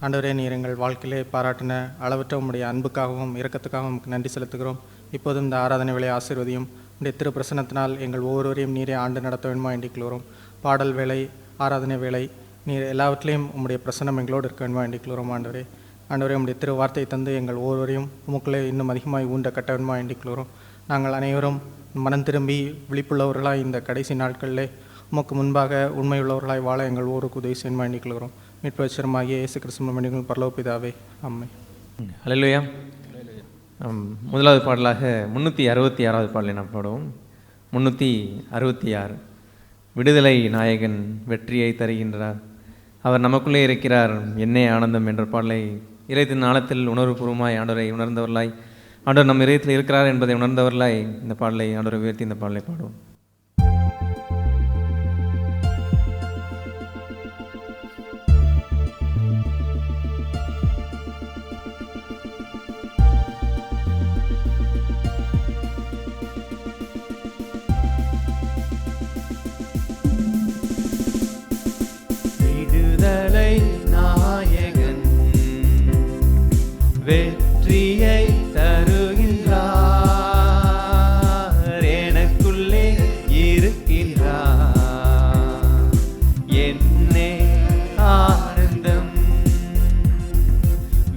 ஆண்டவரே, நீர் எங்கள் வாழ்க்கையிலே பாராட்டின அளவற்ற உம்முடைய அன்புக்காகவும் இரக்கத்துக்காகவும் உமக்கு நன்றி செலுத்துகிறோம். இப்போதும் இந்த ஆராதனை வேலை ஆசீர்வதியும். உடைய திரு பிரசன்னத்தினால் எங்கள் ஒவ்வொருவரையும் நீரே ஆண்டு நடத்த வேண்டுமா எண்ணிக்கொள்கிறோம். பாடல் வேலை, ஆராதனை வேலை, நீர் எல்லாவற்றிலையும் உம்முடைய பிரசன்னம் எங்களோடு இருக்க வேண்டுமா எண்ணிக்கொள்கிறோம். ஆண்டவரே, உம்முடைய திரு வார்த்தை தந்து எங்கள் ஒவ்வொருவரையும் உமக்குள்ளே இன்னும் அதிகமாக ஊண்ட கட்ட வேண்டுமா எண்ணிக்கொள்கிறோம். நாங்கள் அனைவரும் மனம் திரும்பி விழிப்புள்ளவர்களாய் இந்த கடைசி நாட்களிலே உமக்கு முன்பாக உண்மையுள்ளவர்களாய் வாழ எங்கள் ஒவ்வொருக்கு உதவி செய்யணுமா எண்ணிக்கொள்கிறோம். மீட்புச்சரமாகிய இயேசு கிறிஸ்துவின் மன்னிக்கும் பரலோக பிதாவே, ஆமென். ஹல்லேலூயா. முதலாவது பாடலாக 366வது பாடலை நாம் பாடுவோம். 366. விடுதலை நாயகன் வெற்றியை தருகின்றார், அவர் நமக்குள்ளே இருக்கிறார், என்னே ஆனந்தம் என்ற பாடலை இதயத்தின் ஆழத்தில் உணர்வுபூர்வமாய் ஆண்டவரை உணர்ந்தவர்களாய், ஆண்டவர் நம் இதயத்தில் இருக்கிறார் என்பதை உணர்ந்தவர்களாய் இந்த பாடலை ஆண்டவரை உயர்த்தி இந்த பாடலை பாடுவோம். விடுதலை நாயகன் வெற்றியை தருகின்றார், எனக்குள்ளே இருக்கின்றார், என்னே ஆனந்தம்.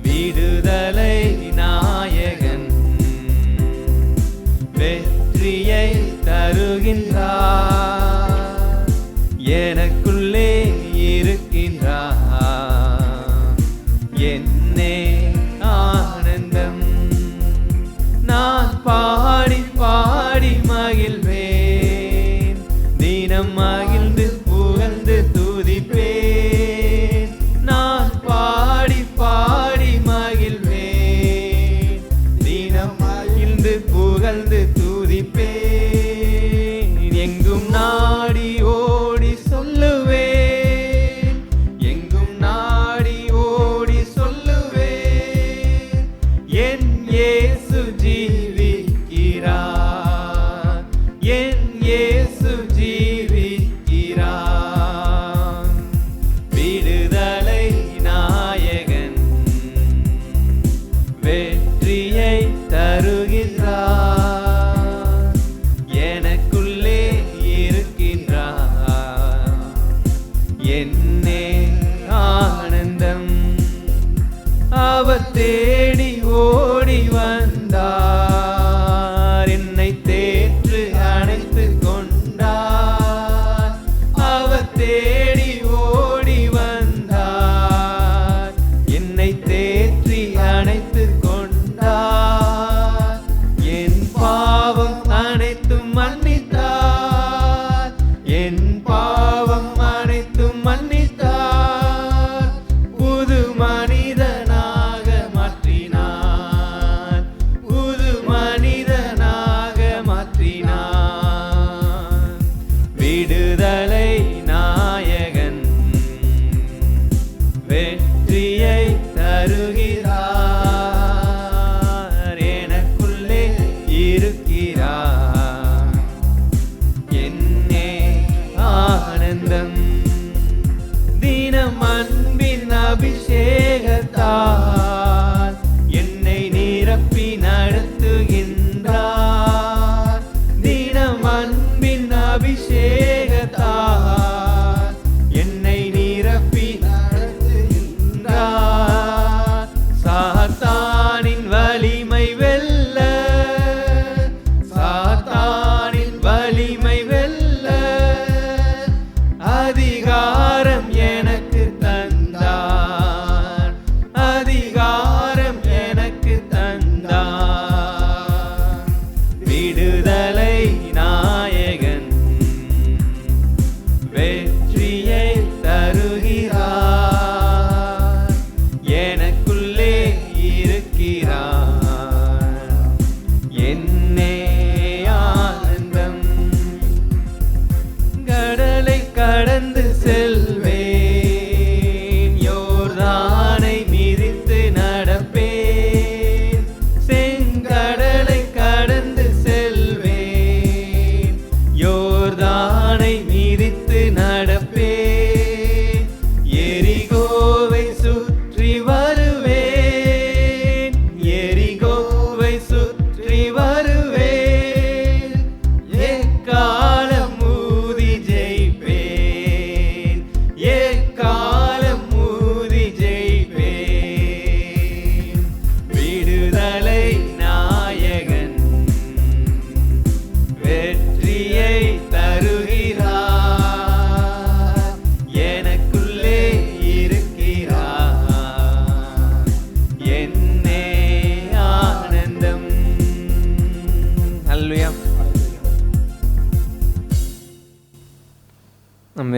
விடுதலை நாயகன் வெற்றியை தருகின்றார், எனக்குள்ளே இருக்கின்றார், என்னே ஆனந்தம். நான் பாடி பாடி மகிழ்வேன், தினம் மகிழ்ந்து புகழ்ந்து துதிப்பேன். நான் பாடி பாடி மகிழ்வேன், தினம் மகிழ்ந்து புகழ்ந்து துதிப்பேன். எங்கும் நாடி ஓடி சொல்லுவேன், எங்கும் நாடி ஓடி சொல்லுவேன், என் இயேசு ஜீவிக்கிறார், என் இயேசு ஜீவிக்கிறார். விடுதலை நாயகன் வெற்றியை தருகின்றார், எனக்குள்ளே இருக்கின்றார், என்னே ஆனந்தம். அவர் தேடி ஓடி வந்தார், என்னை தேற்று அணைத்து கொண்டார். அவர் தேடி ஓடி வந்தார், என்னை தேற்றி அணைத்து கொண்டார். என் பாவம் அனைத்தும் மன்னித்தார், என் பாவம் அனைத்தும் மன்னித்தார். புது மனிதனாக மாற்றி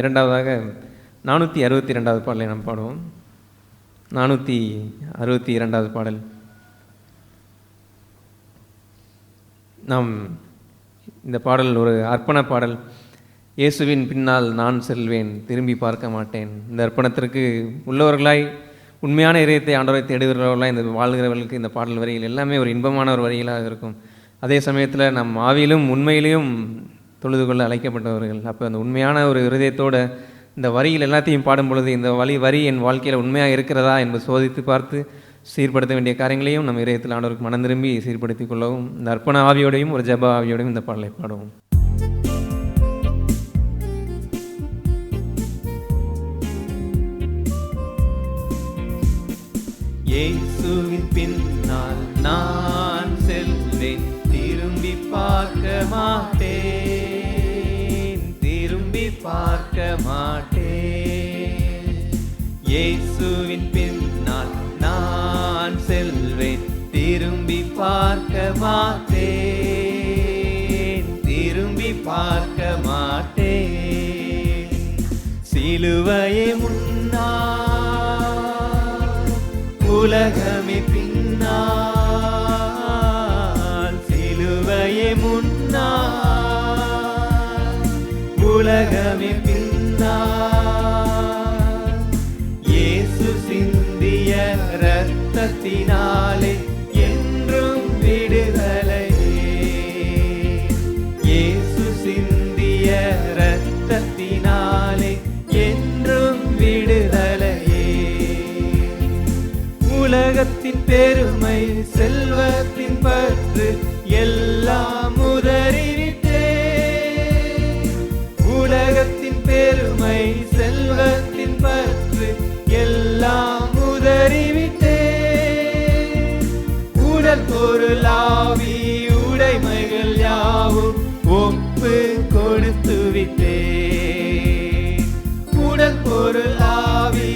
இரண்டாவதாக 462வது பாடலை நாம் பாடுவோம். 462வது பாடல். நாம் இந்த பாடல் ஒரு அர்ப்பண பாடல். இயேசுவின் பின்னால் நான் செல்வேன், திரும்பி பார்க்க மாட்டேன். இந்த அர்ப்பணத்திற்கு உள்ளவர்களாய், உண்மையான இதயத்தை ஆண்டவரை தேடுகிறவர்களாய் இந்த வாழ்கிறவர்களுக்கு இந்த பாடல் வரிகள் எல்லாமே ஒரு இன்பமான ஒரு வரிகளாக இருக்கும். அதே சமயத்தில் நம் ஆவியிலும் உண்மையிலையும் தொழுது கொள்ள அழைக்கப்பட்டவர்கள். அப்போ அந்த உண்மையான ஒரு இருதயத்தோடு இந்த வரிகள் எல்லாத்தையும் பாடும் பொழுது இந்த வரி என் வாழ்க்கையில் உண்மையாக இருக்கிறதா என்பது சோதித்து பார்த்து சீர்படுத்த வேண்டிய காரியங்களையும் நம்ம இதயத்தில் ஆண்டவருக்கு மனம் திரும்பி சீர்படுத்திக் கொள்ளவும் இந்த அர்ப்பண ஆவியோடையும் ஒரு ஜப ஆவியோடையும் இந்த பாடலை பாடுவோம். இயேசுவின் பின்னால் நான் செல்வேன், திரும்பி பார்க்க மாட்டேன், திரும்பி பார்க்க மாட்டேன். இயேசுவின் பின்னால் நான் செல்வேன், திரும்பி பார்க்க மாட்டேன், திரும்பி பார்க்க மாட்டேன். சிலுவையே முன்னால், உலகமே பின்னால். சிலுவையே முன்னால், உலகமே பின்னால். இயேசு சிந்திய இரத்தத்தினாலே என்றும் விடுதலையே. இயேசு சிந்திய இரத்தத்தினாலே என்றும் விடுதலையே. உலகத்தின் பெருமை, செல்வத்தின் பற்று எல்லாம் உதறிவிட்டேன். உலகத்தின் பெருமை, செல்வத்தின் பற்று எல்லாம் உதறிவிட்டேன். உடல் பொருளாவி உடைமைகள் யாவும் ஒப்பு கொடுத்து விட்டேன். உடல் பொருளாவி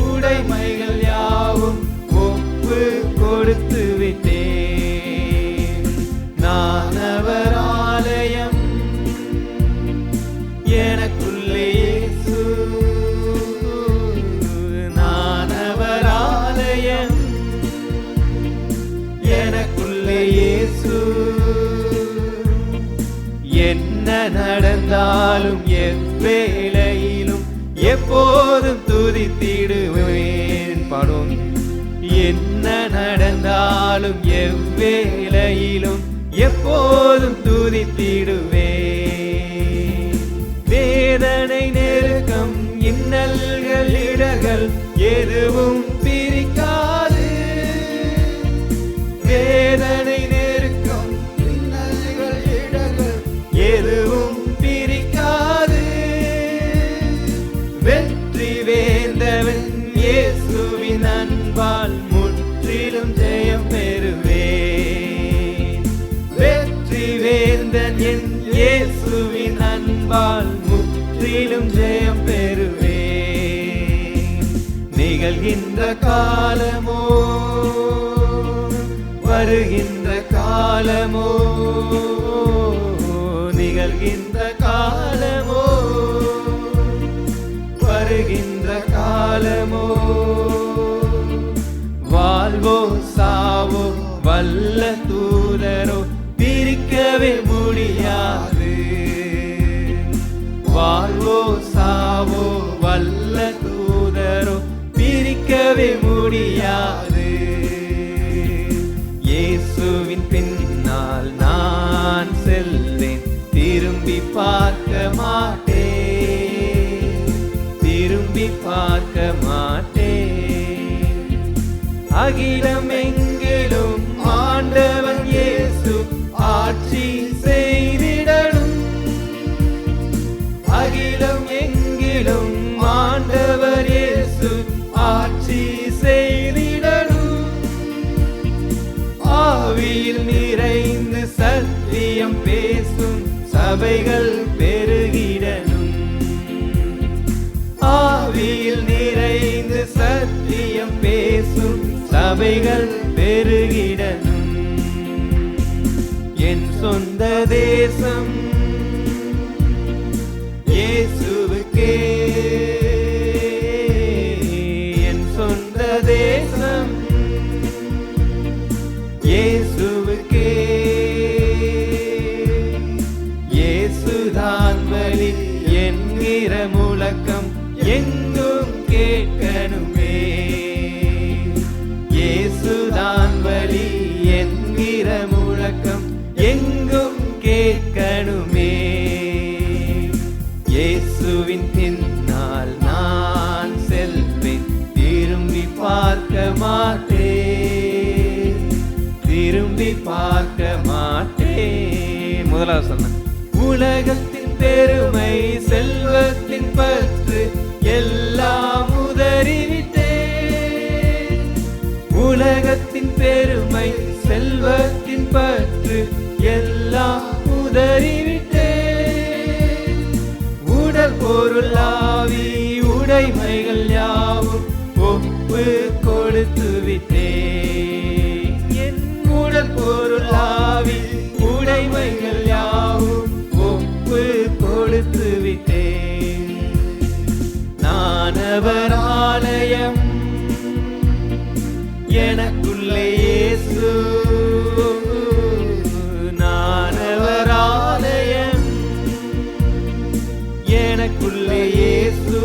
உடைமைகள் யாவும் ஒப்பு கொடுத்து விட்டேன். நான் அவர் ஆலயம், எனக்குள்ளே இயேசு. நான் அவர் ஆலயம், எனக்குள்ளே இயேசு. என்ன நடந்தாலும் எவ்வேளையிலும் எப்போதும் துதித்திடுவேன். பாடும். என்ன நடந்தாலும் எவ்வேளையிலும் எப்போதும் துதித்திடுவேன். வேதனை, நெருக்கம், இன்னல்கள், இடர்கள் எதுவும் பிரிக்காது. வேதனை, நெருக்கம், இன்னல்கள், இடர்கள் எதுவும் பிரிக்காது. வெற்றி வேந்தவன் இயேசுவின் அன்பால் முற்றிலும் ஜெயம் பெறுவேன். வெற்றி வேந்தன் என் இயேசுவின் அன்பால் முற்றிலும் ஜெயம் பெறுவேன். நிகழ்கின்ற காலமோ வருகின்ற காலமோ, நிகழ்கின்ற காலமோ வருகின்ற காலமோ, வாழ்வோ சாவோ வல்ல தூதரோ பிரிக்கவே முடியாது. வாழ்வோ சாவோ வல்ல தூதரோ பிரிக்கவே முடியாது. இயேசுவின் பின்னால் நான் செல்வேன், திரும்பி பார்க்க மாட்டேன், திரும்பி பார்க்க மாட்டேன். அகிலம் எங்கிலும் ஆண்டவன் இயேசு ஆட்சி செய்திடணும். அகிலம் எங்கிலும் ஆண்டவர் இயேசு ஆட்சி செய்திடணும். ஆவியில் நிறைந்து சத்தியம் பேசும் சபைகள் பெருகிடணும். ஆவியில் நிறைந்து சத்தியம் பேசும் சபைகள் பெருகிடணும். என் சொந்த தேசம் இயேசுவுக்கே பார்க்க மாட்டேன், திரும்பி பார்க்க மாட்டேன். முதலாவது சொன்னேன், உலகத்தின் பெருமை செல்வத்தின் பற்று எல்லாம் உதறிவிட்டேன். உலகத்தின் பெருமை செல்வத்தின் பற்று எல்லாம் உதறிவிட்டேன். உடல் பொருள் ஆவி உடைமைகள் யாவும் ஒப்பு கொடுத்து விட்டேன். என் உடல் பொருள் ஆவி உடைமைகள் யாவும் ஒப்பு கொடுத்து விட்டேன். நான் அவர் ஆலயம், எனக்குள்ளே இயேசு. நான் அவர் ஆலயம், எனக்குள்ளே இயேசு.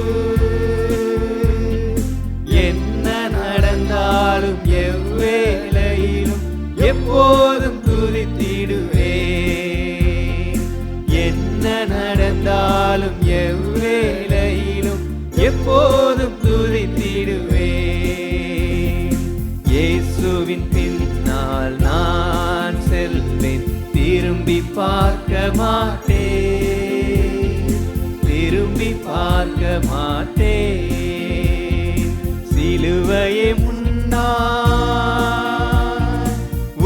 என்ன நடந்தாலும் எவ்வேளையிலும் எப்போதும் துதித்திடுவேன். என்ன நடந்தாலும் எவ்வேளையிலும் எப்போதும் துதித்திடுவேன். இயேசுவின் பின்னால் நான் செல்வேன், திரும்பி பார்க்க மாட்டேன், திரும்பி பார்க்க மாட்டேன். சிலுவையே முன்னால்,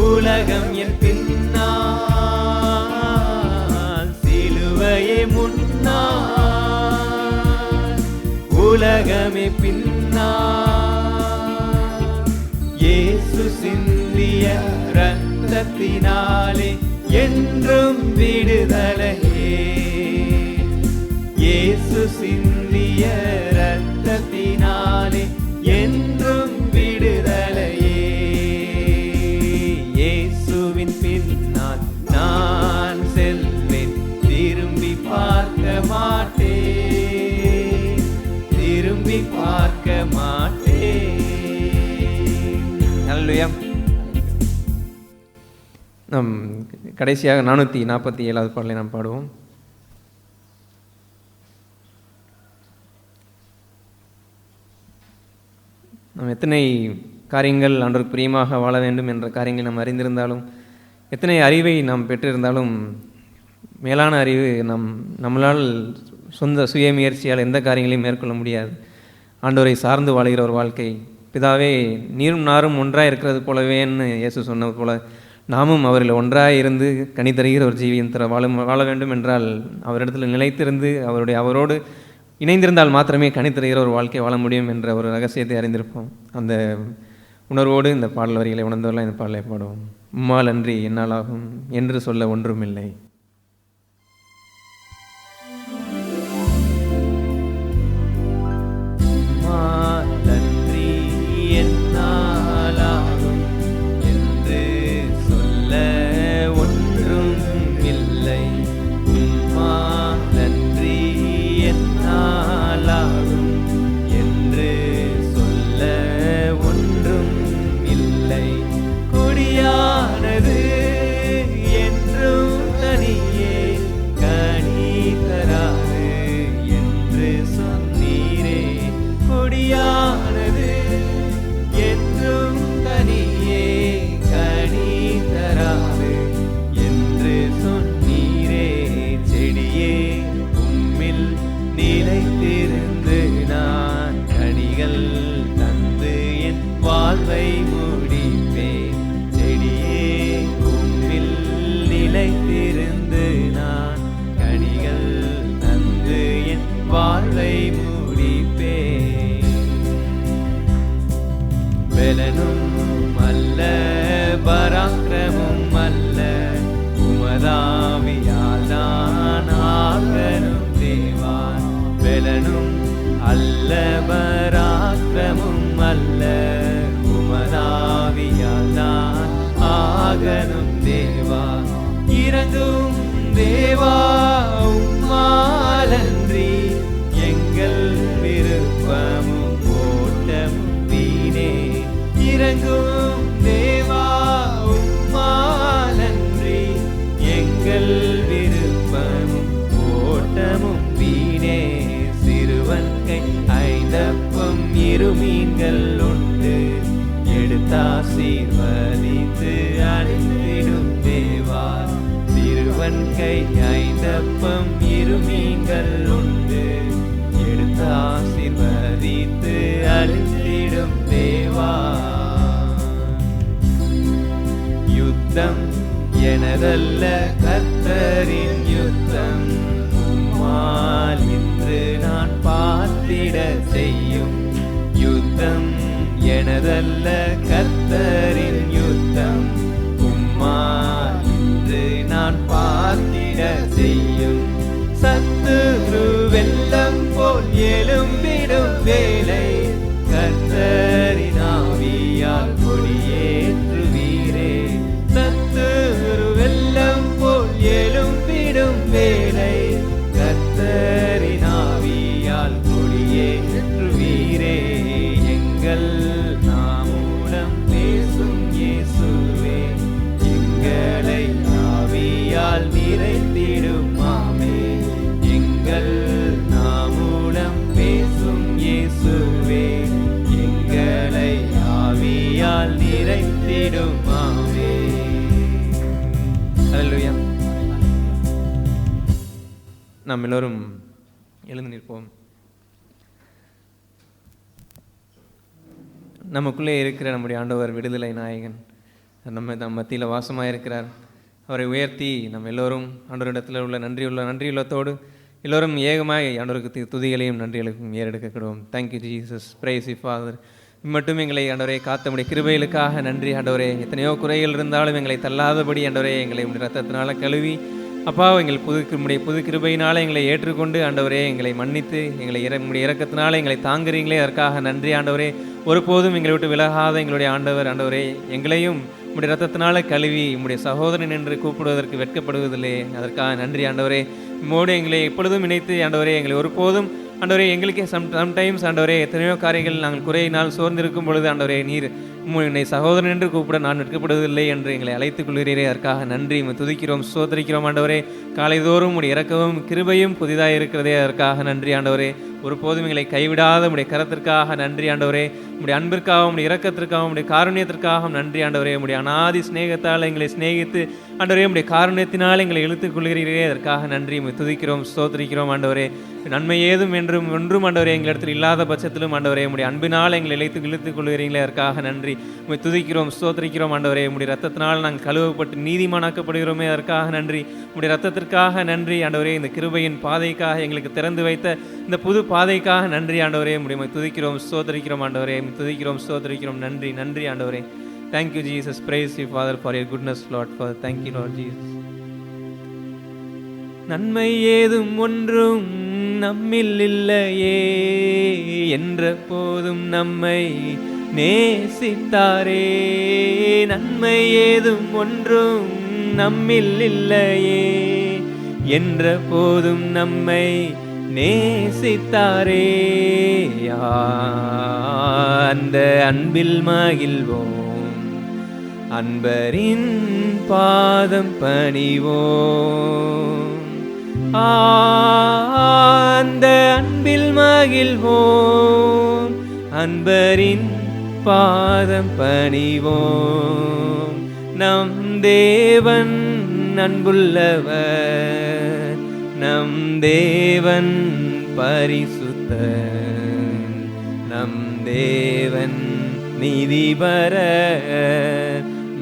உலகம் என் பின்னால். சிலுவையே முன்னால், உலகமே பின்னால். இயேசு சிந்திய இரத்தத்தினாலே என்றும் விடுதலையே. இயேசு சிந்திய இரத்தத்தினாலே என்றும் விடுதலையே. இயேசுவின் பின்னால் நான் செல்வேன், திரும்பி பார்க்க மாட்டேன், திரும்பி பார்க்க மாட்டேன். ஹல்லேலூயா. நம் கடைசியாக 447வது பாடலை நாம் பாடுவோம். நாம் எத்தனை காரியங்கள் ஆண்டவருக்கு பிரியமாக வாழ வேண்டும் என்ற காரியங்களை நாம் அறிந்திருந்தாலும், எத்தனை அறிவை நாம் பெற்றிருந்தாலும், மேலான அறிவு நம்மளால் சொந்த சுய முயற்சியால் எந்த காரியங்களையும் மேற்கொள்ள முடியாது. ஆண்டவரை சார்ந்து வாழ்கிற ஒரு வாழ்க்கை, பிதாவே நீரும் நாரும் ஒன்றாக இருக்கிறது போலவேன்னு இயேசு சொன்னது போல நாமும் அவரில் ஒன்றாக இருந்து கனி தருகிற ஒரு ஜீவியம் வாழ வேண்டும் என்றால் அவரிடத்தில் நிலைத்திருந்து அவரோடு இணைந்திருந்தால் மாத்திரமே கனி தருகிற ஒரு வாழ்க்கை வாழ முடியும் என்ற ஒரு ரகசியத்தை அறிந்திருப்போம். அந்த உணர்வோடு இந்த பாடல் வரிகளை உணர்ந்தவர்களாக இந்த பாடலை பாடுவோம். உம்மால் அன்றி என்னால் ஆகும் என்று சொல்ல ஒன்றுமில்லை. மீன்கள் உண்டு எடுத்தாசீர்வதித்து அழிந்திடும் தேவா. சிறுவன் கை 5 அப்பம் 2 மீன்கள் உண்டு, எடுத்தாசீர்வதித்து அழிந்திடும் தேவா. யுத்தம் எனதல்ல கர்த்தரின் யுத்தம், உம்மால் இன்று நான் பார்த்திட செய்யும். யுத்தம் எனதல்ல கர்த்தரின் யுத்தம், உம்மால் இன்று நான் பார்த்திட செய்யும். சத்துரு வெள்ளம் போல் எழும்பிடும் வேளை, கர்த்தரின் ஆவியால் கொடியேற்றுவீரே. சத்துரு வெள்ளம் போல் எழும்பிடும் வேளை, கர்த்தரின் ஆவியால் கொடியேற்றுவீரே. எங்கள் நாமூலம் பேசும் இயேசுவே, எங்களை ஆவியால் நிறைத்திடும் ஆமே. எங்கள் நாமூலம் பேசும் இயேசுவே, எங்களை ஆவியால் நிறைத்திடும் ஆமே. ஹல்லேலூயா. நாம் எல்லோரும் எழுந்து நிற்போம். நமக்குள்ளே இருக்கிற நம்முடைய ஆண்டவர் விடுதலை நாயகன் நம் மத்தியில் வாசமாக இருக்கிறார். அவரை உயர்த்தி நம்ம எல்லோரும் ஆண்டவரிடத்தில் உள்ள நன்றியுள்ளத்தோடு எல்லோரும் ஏகமாய் ஆண்டவருக்கு துதிகளையும் நன்றிகளுக்கும் ஏறெடுக்கிறோம். Thank you Jesus, praise you father. மட்டும் எங்களை ஆண்டவரே காத்தமுடைய கிருபைகளுக்காக நன்றி ஆண்டவரே. எத்தனையோ குறைகள் இருந்தாலும் எங்களை தள்ளாதபடி ஆண்டவரே எங்களை உடைய ரத்தத்தினால கழுவி அப்பா எங்கள் புது கிருபையினால எங்களை ஏற்றுக்கொண்டு ஆண்டவரே எங்களை மன்னித்து எங்களை உடைய இரக்கத்தினால எங்களை தாங்குறீங்களே, அதற்காக நன்றி ஆண்டவரே. ஒருபோதும் எங்களை விட்டு விலகாத எங்களுடைய ஆண்டவரே எங்களையும் உடைய ரத்தத்தினால கழுவி உடைய சகோதரன் என்று கூப்பிடுவதற்கு வெட்கப்படுவதில்லை, அதற்காக நன்றி ஆண்டவரே. மோடு எங்களை எப்பொழுதும் இணைத்து ஆண்டவரே எங்களை ஒருபோதும் ஆண்டவரே எங்களுக்கே சம்டைம்ஸ் ஆண்டவரே எத்தனையோ காரியங்கள் நாங்கள் குறையினால் சோர்ந்திருக்கும் பொழுது ஆண்டவரே நீர் என்னை சகோதரன் என்று கூப்பிட நான் வெட்கப்படுவதில்லை என்று எங்களை அழைத்துக் கொள்கிறீரே, அதற்காக நன்றி துதிக்கிறோம், சோதரிக்கிறோம் ஆண்டவரே. காலைதோறும் உடைய இரக்கமும் கிருபையும் புதிதாக இருக்கிறதே, அதற்காக நன்றி ஆண்டவரே. ஒருபோதும் எங்களை கைவிடாத உடைய கரத்திற்காக நன்றி ஆண்டவரே. உடைய அன்பிற்காகவும் உடைய இரக்கத்திற்காகவும் உடைய காருண்யத்திற்காகவும் நன்றி ஆண்டவரே. உடைய அநாதி சிநேகத்தால் எங்களை சிநேகித்து ஆண்டவரே உடைய காருண்யத்தினால் எங்களை இழுத்துக் கொள்கிறீரே, அதற்காக நன்றி துதிக்கிறோம், சோதரிக்கிறோம் ஆண்டவரே. நன்மை ஏதும் என்றும் ஒன்றும் ஆண்டவரே எங்களிடத்தில் இல்லாத பட்சத்திலும் ஆண்டவரே உடைய அன்பினால் எங்களை இழுத்துக் கொள்கிறீங்களே, அதற்காக நன்றி துதிக்கிறோம், ஸ்தோத்திரிக்கிறோம் ஆண்டவரே. உடைய ரத்தத்தினால் நாங்கள் கழுவப்பட்டு நீதிமானாக்கப்படுகிறோமே, அதற்காக நன்றி. உடைய ரத்தத்திற்காக நன்றி ஆண்டவரே. இந்த கிருபையின் பாதைக்காக எங்களுக்கு திறந்து வைத்த இந்த புது பாதைக்காக நன்றி ஆண்டவரே. உடைய துதிக்கிறோம், ஸ்தோத்திரிக்கிறோம் ஆண்டவரே. துதிக்கிறோம், ஸ்தோத்திரிக்கிறோம். நன்றி நன்றி ஆண்டவரே. Thank you Jesus, praise you father for your goodness Lord father. Thank you Lord Jesus. நன்மை ஏதும் ஒன்றும் நம்மில் இல்லையே என்ற போதும் நம்மை நேசித்தாரே. நன்மை ஏதும் ஒன்றும் நம்மில் இல்லையே என்ற போதும் நம்மை நேசித்தாரே. அந்த அன்பில் மகிழ்வோம், அன்பரின் பாதம் பணிவோம். அந்த அன்பில் மகிழ்வோம், அன்பரின் பாதம் பணிவோம். நம் தேவன் அன்புள்ளவர், நம் தேவன் பரிசுத்தர், நம் தேவன் நீதிபரர்.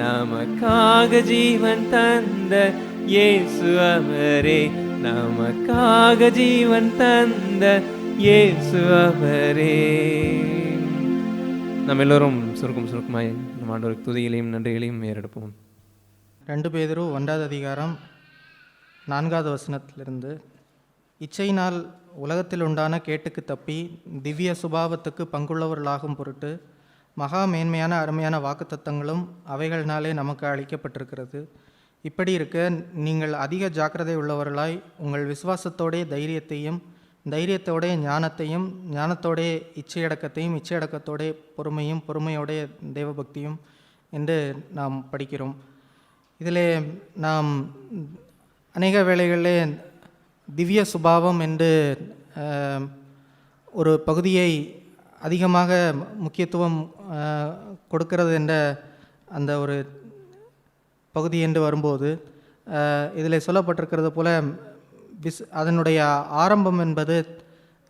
நமக்காக ஜீவன் தந்த இயேசு அவரே, நமக்காக ஜீவன் தந்த இயேசு அவரே. நம்ம எல்லோரும் சுருக்கமாய் நம் ஆண்டவருக்கு துதிகளையும் நன்றிகளையும் ஏறெடுப்போம். 2 பேதுரு 1 அதிகாரம் 4வது வசனத்திலிருந்து, இச்சையினால் உலகத்தில் உண்டான கேட்டுக்கு தப்பி திவ்ய சுபாவத்துக்கு பங்குள்ளவர்களாகும் பொருட்டு மகா மேன்மையான அருமையான வாக்குத்தத்தங்களும் அவைகளினாலே நமக்கு அளிக்கப்பட்டிருக்கிறது. இப்படி இருக்க நீங்கள் அதிக ஜாக்கிரதை உள்ளவர்களாய் உங்கள் விசுவாசத்தோடே தைரியத்தோடே ஞானத்தையும், ஞானத்தோடே இச்சையடக்கத்தையும், இச்சையடக்கத்தோடே பொறுமையும், பொறுமையோடே தேவபக்தியும் என்று நாம் படிக்கிறோம். இதிலே நாம் அநேக வேளைகளிலே திவ்ய சுபாவம் என்று ஒரு பகுதியை அதிகமாக முக்கியத்துவம் கொடுக்கிறது என்ற அந்த ஒரு பகுதி என்று வரும்போது இதில் சொல்லப்பட்டிருக்கிறது போல அதனுடைய ஆரம்பம் என்பது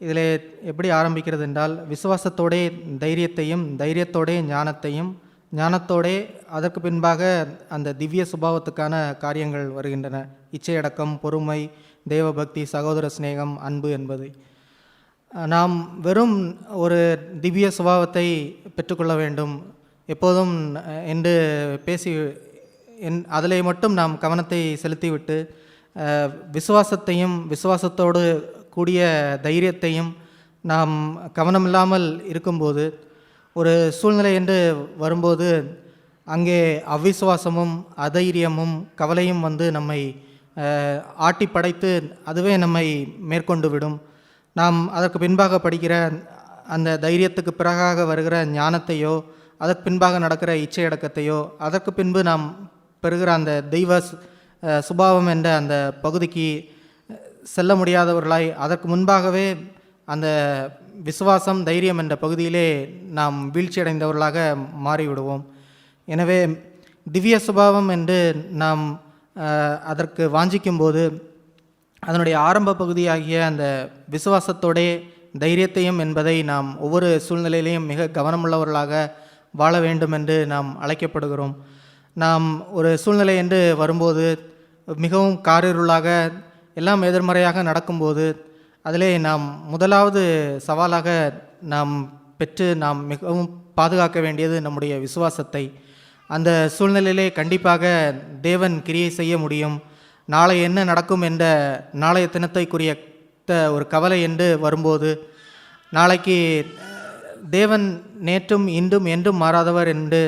இதில் எப்படி ஆரம்பிக்கிறது என்றால் விசுவாசத்தோடே தைரியத்தையும், தைரியத்தோடே ஞானத்தையும், ஞானத்தோடே அதற்கு பின்பாக அந்த திவ்ய சுபாவத்துக்கான காரியங்கள் வருகின்றன. இச்சையடக்கம், பொறுமை, தேவபக்தி, சகோதர சிநேகம், அன்பு என்பது. நாம் வெறும் ஒரு திவ்ய சுபாவத்தை பெற்றுக்கொள்ள வேண்டும் எப்போதும் என்று பேசி அதிலே மட்டும் நாம் கவனத்தை செலுத்திவிட்டு விசுவாசத்தையும், விசுவாசத்தோடு கூடிய தைரியத்தையும் நாம் கவனமில்லாமல் இருக்கும்போது, ஒரு சூழ்நிலை என்று வரும்போது அங்கே அவிசுவாசமும், அதைரியமும், கவலையும் வந்து நம்மை ஆட்டி படைத்து அதுவே நம்மை மேற்கொண்டு விடும். நாம் அதற்கு பின்பாக படிக்கிற அந்த தைரியத்துக்கு பிறகாக வருகிற ஞானத்தையோ, அதற்கு பின்பாக நடக்கிற இச்சையடக்கத்தையோ, அதற்கு பின்பு நாம் பெறுகிற அந்த தெய்வ சுபாவம் என்ற அந்த பகுதிக்கு செல்ல முடியாதவர்களாய் அதற்கு முன்பாகவே அந்த விசுவாசம், தைரியம் என்ற பகுதியிலே நாம் வீழ்ச்சியடைந்தவர்களாக மாறிவிடுவோம். எனவே திவ்ய சுபாவம் என்று நாம் அதற்கு வாஞ்சிக்கும்போது அதனுடைய ஆரம்ப பகுதியாகிய அந்த விசுவாசத்தோடே தைரியத்தையும் என்பதை நாம் ஒவ்வொரு சூழ்நிலையிலையும் மிக கவனமுள்ளவர்களாக வாழ வேண்டும் என்று நாம் அழைக்கப்படுகிறோம். நாம் ஒரு சூழ்நிலை என்று வரும்போது மிகவும் காரிருளாக எல்லாம் எதிர்மறையாக நடக்கும்போது அதிலே நாம் முதலாவது சவாலாக நாம் பெற்று நாம் மிகவும் பாதுகாக்க வேண்டியது நம்முடைய விசுவாசத்தை. அந்த சூழ்நிலையிலே கண்டிப்பாக தேவன் கிரியை செய்ய முடியும். நாளை என்ன நடக்கும் என்ற நாளைய தினத்தை குறித்த ஒரு கவலை என்று வரும்போது, நாளைக்கு தேவன் நேற்றும் இன்றும் என்றும் மாறாதவர் என்று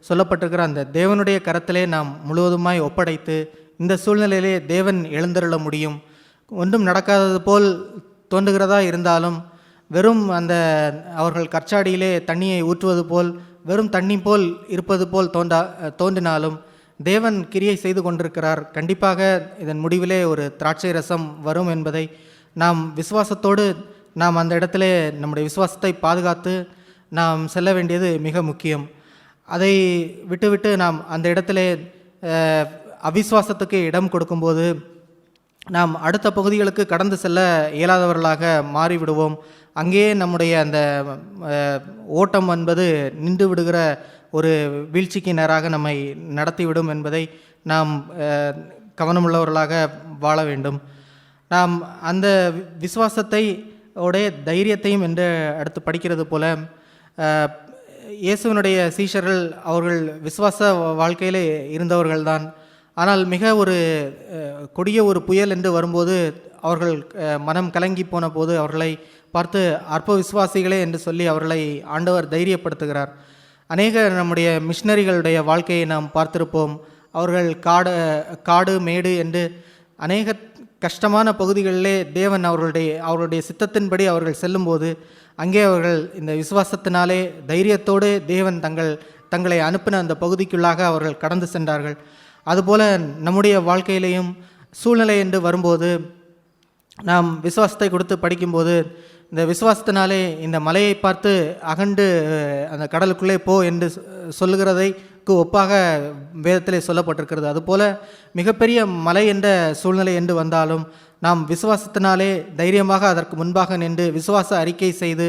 சொல்லப்பட்டிருக்கிற அந்த தேவனுடைய கரத்திலே நாம் முழுவதுமாய் ஒப்படைத்து இந்த சூழ்நிலையிலே தேவன் எழுந்தருள முடியும். ஒன்றும் நடக்காதது போல் தோன்றுகிறதா இருந்தாலும், வெறும் அந்த அவர்கள் கற்சாடியிலே தண்ணியை ஊற்றுவது போல், வெறும் தண்ணி போல் இருப்பது போல் தோன்றினாலும் தேவன் கிரியை செய்து கொண்டிருக்கிறார். கண்டிப்பாக இதன் முடிவிலே ஒரு திராட்சை ரசம் வரும் என்பதை நாம் விசுவாசத்தோடு நாம் அந்த இடத்திலே நம்முடைய விசுவாசத்தை பாதுகாத்து நாம் செல்ல வேண்டியது மிக முக்கியம். அதை விட்டுவிட்டு நாம் அந்த இடத்திலே அவிசுவாசத்துக்கு இடம் கொடுக்கும்போது நாம் அடுத்த பகுதிகளுக்கு கடந்து செல்ல இயலாதவர்களாக மாறிவிடுவோம். அங்கேயே நம்முடைய அந்த ஓட்டம் என்பது நின்று விடுகிற ஒரு வீழ்ச்சிக்கு நேராக நம்மை நடத்திவிடும் என்பதை நாம் கவனமுள்ளவர்களாக வாழ வேண்டும். நாம் அந்த விசுவாசத்தை உடைய தைரியத்தையும் என்று அடுத்து படிக்கிறது போல, இயேசுவினுடைய சீஷர்கள் அவர்கள் விசுவாச வாழ்க்கையிலே இருந்தவர்கள்தான். ஆனால் மிக ஒரு கொடிய ஒரு புயல் என்று வரும்போது அவர்கள் மனம் கலங்கி போன போது அவர்களை பார்த்து அற்ப விசுவாசிகளே என்று சொல்லி அவர்களை ஆண்டவர் தைரியப்படுத்துகிறார். அநேக நம்முடைய மிஷினரிகளுடைய வாழ்க்கையை நாம் பார்த்திருப்போம். அவர்கள் காடு மேடு என்று அநேக கஷ்டமான பகுதிகளிலே தேவன் அவர்களுடைய சித்தத்தின்படி அவர்கள் செல்லும்போது அங்கே அவர்கள் இந்த விசுவாசத்தினாலே தைரியத்தோடு தேவன் தங்களை அனுப்பின அந்த பகுதிக்குள்ளாக அவர்கள் கடந்து சென்றார்கள். அதுபோல நம்முடைய வாழ்க்கையிலையும் சூழ்நிலை என்று வரும்போது நாம் விசுவாசத்தை கொடுத்து படிக்கும்போது இந்த விசுவாசத்தினாலே இந்த மலையை பார்த்து அகண்டு அந்த கடலுக்குள்ளே போ என்று சொல்லுகிறதைக்கு ஒப்பாக வேதத்திலே சொல்லப்பட்டிருக்கிறது. அதுபோல மிகப்பெரிய மலை என்ற சூழ்நிலை என்று வந்தாலும் நாம் விசுவாசத்தினாலே தைரியமாக அதற்கு முன்பாக நின்று விசுவாச அறிக்கை செய்து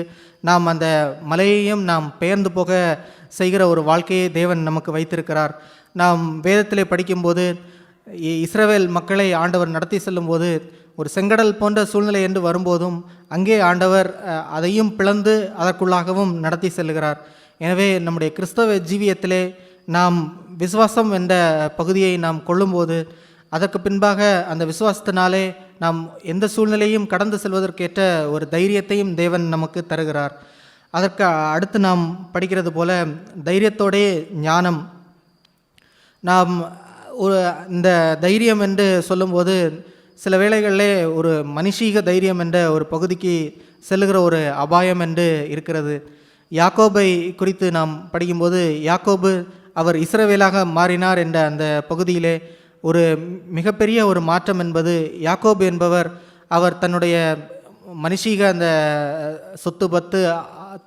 நாம் அந்த மலையையும் நாம் பெயர்ந்து போக செய்கிற ஒரு வாழ்க்கையை தேவன் நமக்கு வைத்திருக்கிறார். நாம் வேதத்திலே படிக்கும்போது இஸ்ரவேல் மக்களை ஆண்டவர் நடத்தி செல்லும்போது ஒரு செங்கடல் போன்ற சூழ்நிலை என்று வரும்போதும் அங்கே ஆண்டவர் அதையும் பிளந்து அதற்குள்ளாகவும் நடத்தி செல்கிறார். எனவே நம்முடைய கிறிஸ்தவ ஜீவியத்திலே நாம் விசுவாசம் என்ற பகுதியை நாம் கொள்ளும்போது அதற்கு பின்பாக அந்த விசுவாசத்தினாலே நாம் எந்த சூழ்நிலையும் கடந்து செல்வதற்கேற்ற ஒரு தைரியத்தையும் தேவன் நமக்கு தருகிறார். அதற்கு அடுத்து நாம் படிக்கிறது போல தைரியத்தோடே ஞானம். நாம் இந்த தைரியம் என்று சொல்லும்போது சில வேளைகளிலே ஒரு மனுஷீக தைரியம் என்ற ஒரு பகுதிக்கு செல்லுகிற ஒரு அபாயம் என்று இருக்கிறது. யாக்கோபை குறித்து நாம் படிக்கும்போது யாக்கோபு அவர் இஸ்ரவேலாக மாறினார் என்ற அந்த பகுதியிலே ஒரு மிகப்பெரிய ஒரு மாற்றம் என்பது, யாக்கோபு என்பவர் அவர் தன்னுடைய மனுஷீக அந்த சொத்து பத்து